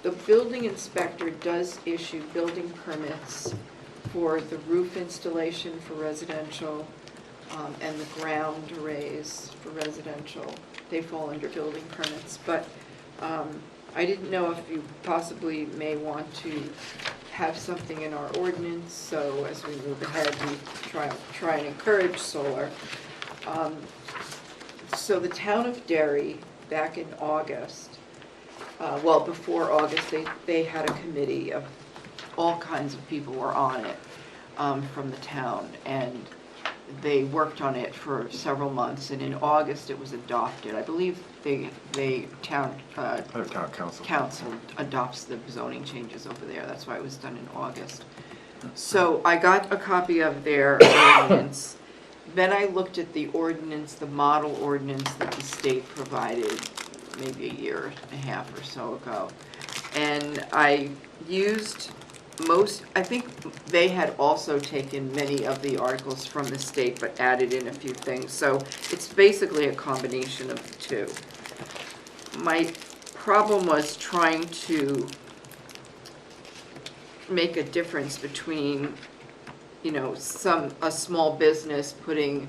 The building inspector does issue building permits for the roof installation for residential, and the ground arrays for residential. They fall under building permits, but I didn't know if you possibly may want to have something in our ordinance, so as we move ahead, we try and encourage solar. So the town of Derry, back in August, well, before August, they had a committee of all kinds of people were on it from the town, and they worked on it for several months, and in August it was adopted. I believe town council adopts the zoning changes over there. That's why it was done in August. So I got a copy of their ordinance. Then I looked at the ordinance, the model ordinance that the state provided maybe a year and a half or so ago. And I used I think they had also taken many of the articles from the state but added in a few things. So it's basically a combination of the two. My problem was trying to make a difference between, a small business putting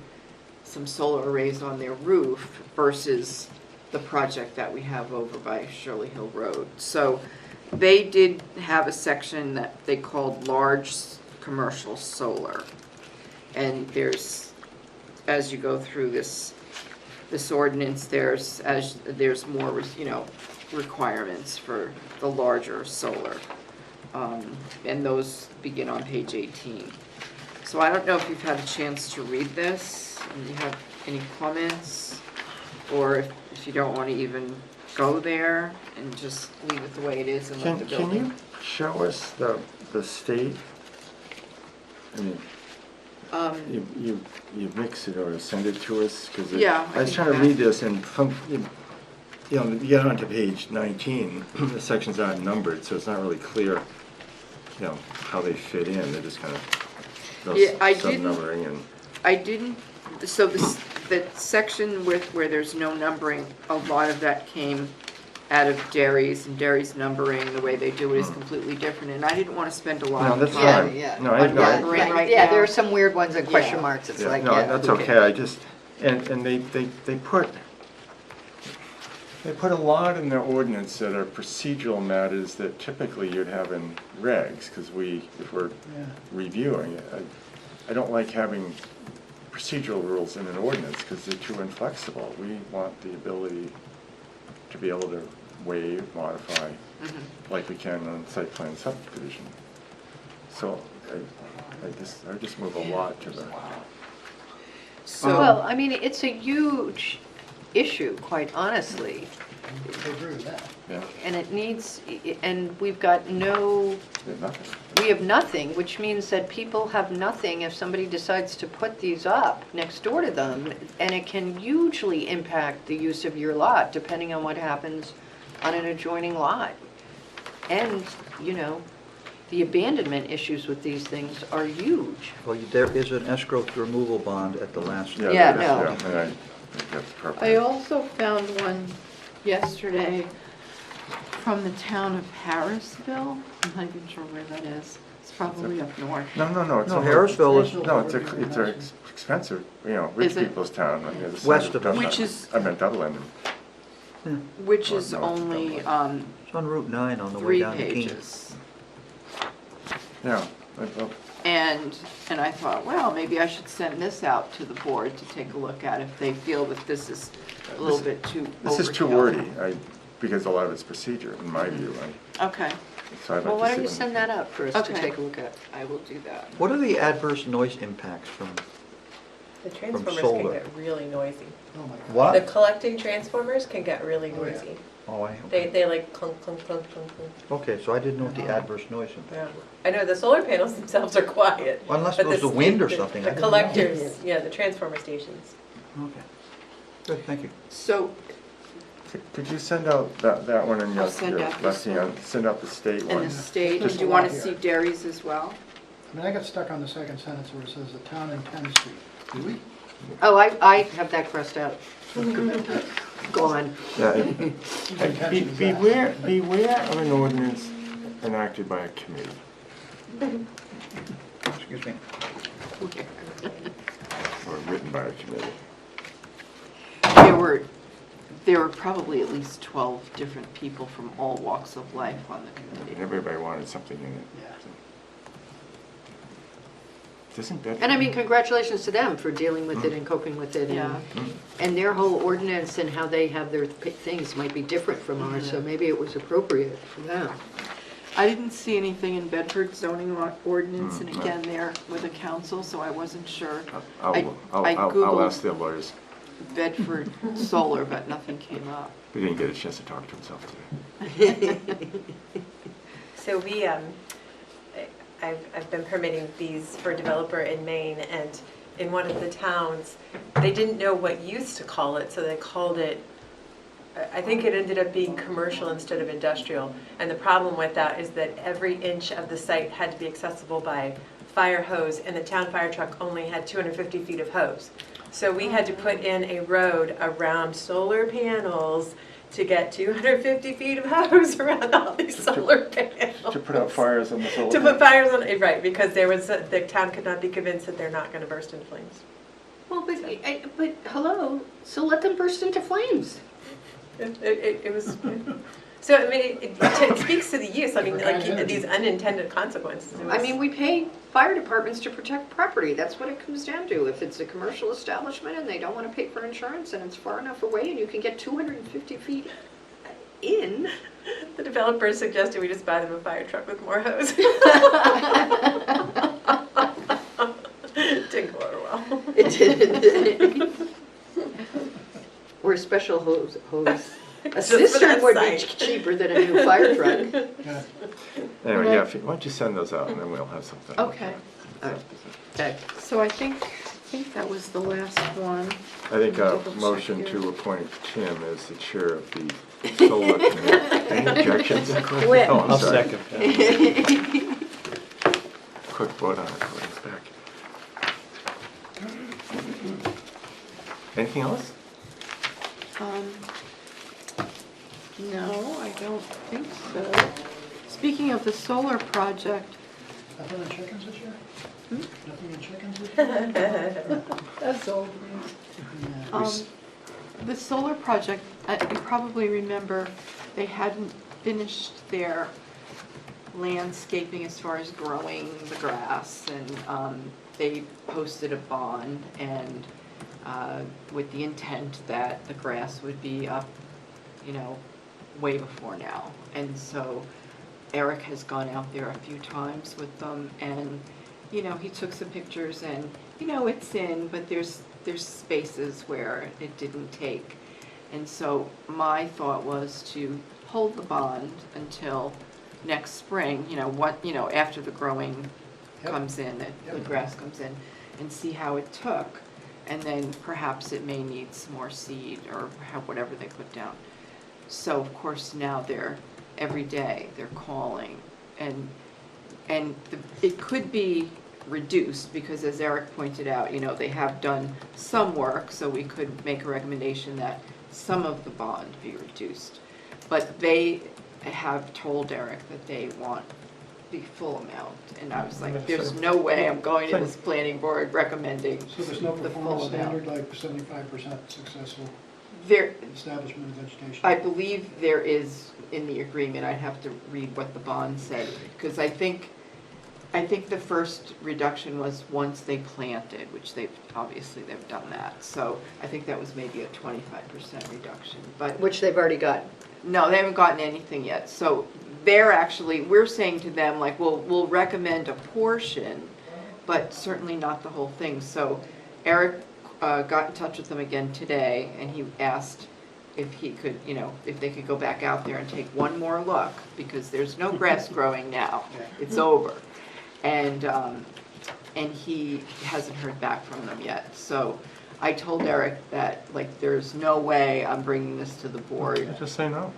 some solar arrays on their roof versus the project that we have over by Shirley Hill Road. So they did have a section that they called large commercial solar. And there's, as you go through this ordinance, there's more, requirements for the larger solar. And those begin on page 18. So I don't know if you've had a chance to read this, and you have any comments, or if you don't want to even go there and just leave it the way it is and let the Can building. you show us the state? I mean, you mix it or send it to us? Because Yeah, I I was can trying to do read that. this and you get onto page 19, the sections aren't numbered, so it's not really clear, how they fit in. They're just kind of Yeah, I didn't- sub-numbering and. I didn't, so the section where there's no numbering, a lot of that came out of Derry's, and Derry's numbering, the way they do it is completely different, and I didn't want to spend a lot No, of that's time. fine. Yeah. No, I On know. numbering right Yeah, now. there are some weird ones and question Yeah. marks. It's Yeah, like, no, yeah. that's okay. I just, and they put a lot in their ordinance that are procedural matters that typically you'd have in regs, because if we're Yeah. reviewing it, I don't like having procedural rules in an ordinance because they're too inflexible. We want the ability to be able to waive, modify, like we can on site plan subdivision. So I just move a lot to the. So, Well, I mean, it's a huge issue, quite honestly, I agree with that. Yeah, and and we've got there's nothing. we have nothing, which means that people have nothing if somebody decides to put these up next door to them, and it can hugely impact the use of your lot, depending on what happens on an adjoining lot. And, the abandonment issues with these things are huge. well, there is an escrow removal bond at the last. Yeah, that's- no. and I think that's I appropriate. also found one yesterday from the town of Harrisville. I'm not even sure where that is. It's probably up north. No, it's No, a- Harrisville is, No, it's a expensive, rich Is it? people's town on the other side West of of us. Dublin. Which is- I meant Dublin. which is Or no, only it's on Route 9 on the way 3 down to Keene. pages. Yeah, And I thought, well, maybe I should send this out to the board to take a look at if they feel that this is a little bit too overkill. This is too wordy, because a lot of it's procedure, in my view. Okay, So I'd Well, why like don't to you see send that out for us to Okay. take a look at? I will do that. What are the adverse noise impacts from, The transformers can solar. get really noisy. Oh my God. The what? collecting transformers can get really Oh, yeah. noisy. Oh, They like clunk, clunk, clunk, clunk, clunk. okay, so I didn't know what the adverse noise impacts Yeah. were. I know the solar panels themselves are quiet. Well, unless but it was the wind or the- something, I The didn't know. collectors, yeah, the transformer stations. Okay. Good, thank you. So, Could you send out that one and your I'll send out this left hand, send out the state and one? the state, Just do you a want lot to see here. Derry's as well? I mean, I got stuck on the second sentence where it says the town intends to. Do we? Oh, I have that crossed out. Gone. Yeah, Whose intention is that? beware of an ordinance enacted by a committee, Excuse me. or written by a committee. There were probably at least 12 different people from all walks of life on the And committee. everybody wanted something in it. Yeah. Doesn't Bedford? And I mean, congratulations to them for dealing with it and coping with it. Yeah. And their whole ordinance and how they have their things might be different from ours, so maybe it was appropriate for them. I didn't see anything in Bedford zoning ordinance, and Mm, no. again, they're with the council, so I wasn't sure. I'll Googled ask their lawyers. Bedford solar, but nothing came up. He didn't get a chance to talk to himself today. So we, I've been permitting these for a developer in Maine, and in one of the towns, they didn't know what use to call it, so they called it, I think it ended up being commercial instead of industrial. And the problem with that is that every inch of the site had to be accessible by fire hose, and the town fire truck only had 250 feet of hose. So we had to put in a road around solar panels to get 250 feet of hose around all these solar panels. To put out fires on the solar. To put fires on, right, because the town could not be convinced that they're not going to burst into flames. Well, but hello, so let them burst into flames. It was, so I mean, it speaks to the use, I mean, What kind of like energy? these unintended consequences. It I was- mean, we pay fire departments to protect property, that's what it comes down to. If it's a commercial establishment and they don't want to pay for insurance and it's far enough away and you can get 250 feet in. The developer suggested we just buy them a fire truck with more hose. Didn't go over well. It did. Or a special hose. A Just for cistern that would be site. cheaper than a new fire truck. Yeah. Anyway, yeah, why don't you send those out and then we'll have something. Okay. Okay. So I think that was the last one. I think a Double check motion here. to appoint Tim as the chair of the solar committee. Any objections? Quit. Oh, I'm I'll sorry. second that. Quick vote on it, when it's back. Anything else? No, I don't think so. Speaking of the solar project, Nothing in chickens this year? Hmm? Nothing in chickens this year? that's old news. The solar project, you probably remember, they hadn't finished their landscaping as far as growing the grass, and they posted a bond, and with the intent that the grass would be up, way before now. And so Eric has gone out there a few times with them, and, he took some pictures, and, it's in, but there's spaces where it didn't take. And so my thought was to hold the bond until next spring, after the growing Yep. comes in, the Yep. grass comes in, and see how it took. And then perhaps it may need some more seed or whatever they put down. So of course now every day they're calling, and it could be reduced because, as Eric pointed out, they have done some work, so we could make a recommendation that some of the bond be reduced. But they have told Eric that they want the full amount, and I was like, there's no way I'm going to this planning board recommending So there's no the performance full standard amount. like 75% successful There, establishment of vegetation? I believe there is in the agreement, I'd have to read what the bond said, because I think I think the first reduction was once they planted, which obviously they've done that. So I think that was maybe a 25% reduction, but. Which they've already got. No, they haven't gotten anything yet. So we're saying to them, like, we'll recommend a portion, but certainly not the whole thing. So Eric got in touch with them again today, and he asked if he could, if they could go back out there and take one more look, because there's no grass growing now. It's over. And he hasn't heard back from them yet. So I told Eric that, like, there's no way I'm bringing this to the board. Just say no.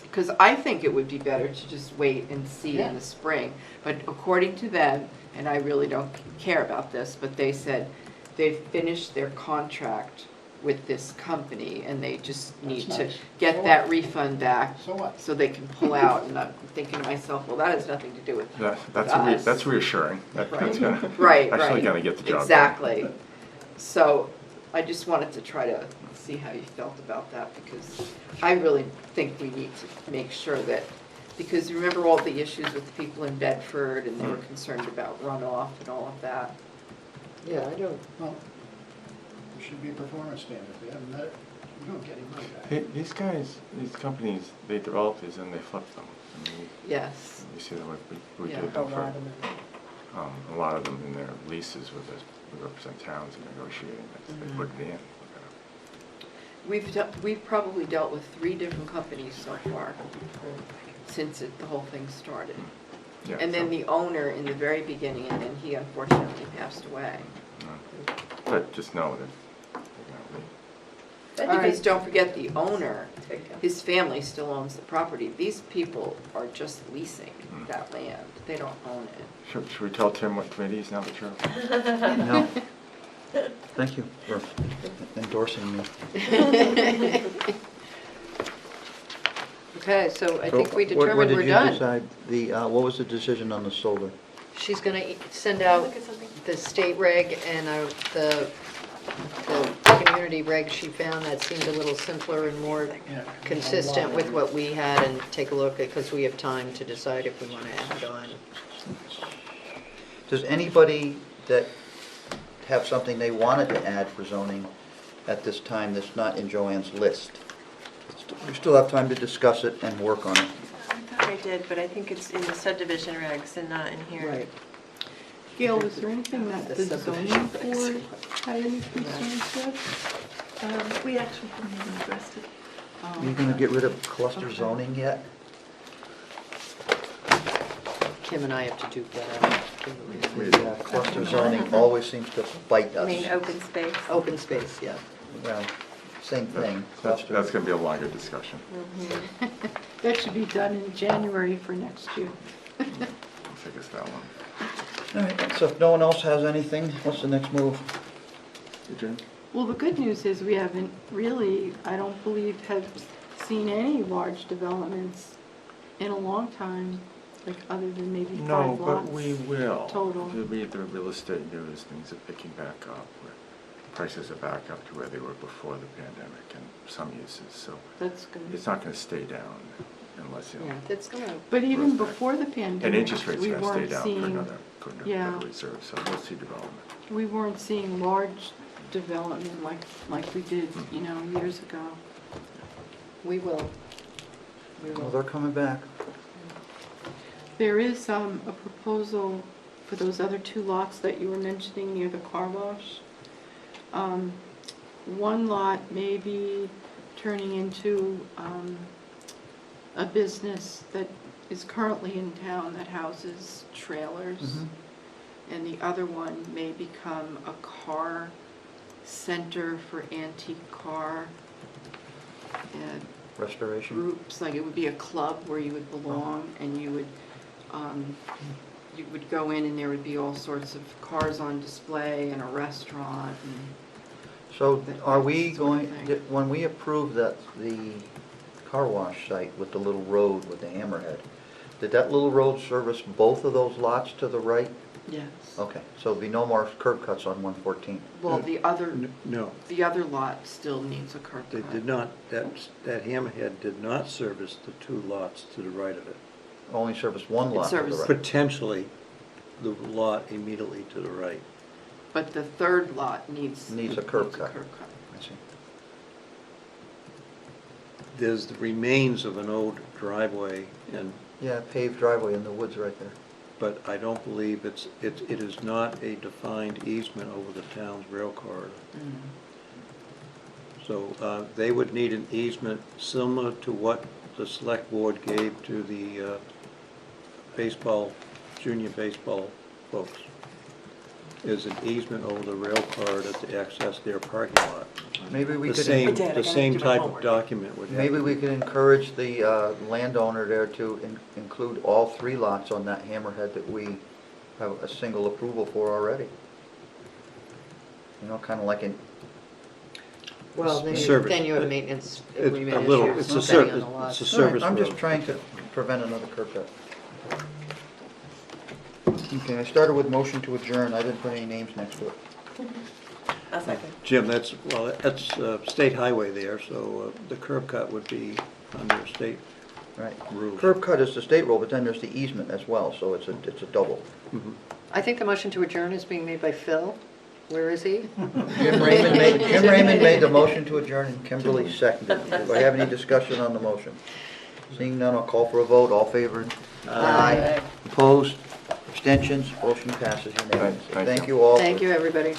Because I think it would be better to just wait and see in the spring. But according to them, and I really don't care about this, but they said they've finished their contract with this company and they just need to nice. get So that what? refund back So what? so they can pull out. And I'm thinking to myself, well, that has nothing to do with us. That's reassuring. That's gonna, Right, actually right. gonna get the job done. Exactly. So I just wanted to try to see how you felt about that, because I really think we need to make sure that, because remember all the issues with the people in Bedford, and they were concerned about runoff and all of that. Yeah, I don't. Well, there should be a performance standard. If you haven't met it, you don't get any money back. Hey, these guys, these companies, they develop these and they flip them. I mean, Yes. you see them, we Yeah. did them for, a lot of them in their leases with us, we represent towns in negotiating, they put it in. We've probably dealt with 3 different companies so far since the whole thing started. Yeah, And then so- the owner in the very beginning, and then he unfortunately passed away. But just know that, they're Because don't forget, the owner, his family still owns the property. These people are just leasing that land. They don't own it. should we tell Tim what committee he's now the chair of? No. Thank you for endorsing me. Okay, so I think we So, what determined we're did you done. decide? What was the decision on the solar? She's gonna send out the state reg and the community reg she found that seemed a little simpler and more Yeah. consistent with what we had, and take a look at, because we have time to decide if we want to add on. Does anybody that have something they wanted to add for zoning at this time that's not in Joanne's list? We still have time to discuss it and work on it. I thought I did, but I think it's in the subdivision regs and not in here. Gail, was there anything that The the zoning subdivision board had any concerns with? We actually haven't even addressed it. Oh, You gonna get rid of cluster zoning yet? Kim and I have to do that. Yeah, cluster zoning always seems to bite I us. mean, open space. Open space, yeah. Well, same thing. That's cluster. gonna be a longer discussion. That should be done in January for next year. It'll take us that long. All right, so if no one else has anything, what's the next move? Adjourn? Well, the good news is we haven't really, I don't believe, have seen any large developments in a long time, like other than maybe 5 No, lots. but we will. Total. If you read the real estate news, things are picking back up. Prices are back up to where they were before the pandemic in some uses, so That's good. it's not gonna stay down unless, Yeah, that's gonna, But even Growth back. before the pandemic, and interest rates we are gonna stay weren't down for seeing, another, according to the yeah. Federal Reserve, so we'll see development. we weren't seeing large development like we did, years ago. we will. We Well, will. they're coming back. There is a proposal for those other 2 lots that you were mentioning near the car wash. One lot may be turning into a business that is currently in town that houses trailers. Mhm. And the other one may become a car center for antique car Restoration. groups, like it would be a club where you would belong, and you would go in and there would be all sorts of cars on display and a restaurant and So are we That sort of going, thing. when we approve the car wash site with the little road with the hammerhead, did that little road service both of those lots to the right? yes. Okay, so there'll be no more curb cuts on 114. Well, the other No, lot still needs a curb they cut. did not, that hammerhead did not service the 2 lots to the right of it. Only service one It lot to the serviced- right. Potentially, the lot immediately to the right. But the third lot needs. Needs a curb cut. cut. I see. There's the remains of an old driveway, and, Yeah, paved driveway in the woods right there. but I don't believe it is not a defined easement over the town's rail corridor. So they would need an easement similar to what the select board gave to the baseball, junior baseball folks. Is an easement over the rail corridor to access their parking lot. Maybe we The could. same, Dad, I the gotta same do my type of homework. document would have. Maybe to we be- could encourage the landowner there to include all 3 lots on that hammerhead that we have a single approval for already. You know, kind of like in, Well, Service. then you have maintenance It's agreement a little, issues it's a depending on service, the lots. it's a service I'm just road. trying to prevent another curb cut. Okay, I started with motion to adjourn, I didn't put any names next to it. A second. Jim, that's state highway there, so the curb cut would be under state Right. rules. Curb cut is the state road, but then there's the easement as well, so it's a double. Mhm. I think the motion to adjourn is being made by Phil. Where is he? Jim Raymond made the motion to adjourn and Kimberly seconded. Do I have any discussion on the motion? Seeing none, I'll call for a vote, all favored? Aye. Opposed? Abstentions? Motion passes unanimously. Thank Thank you. you all. Thank you, everybody.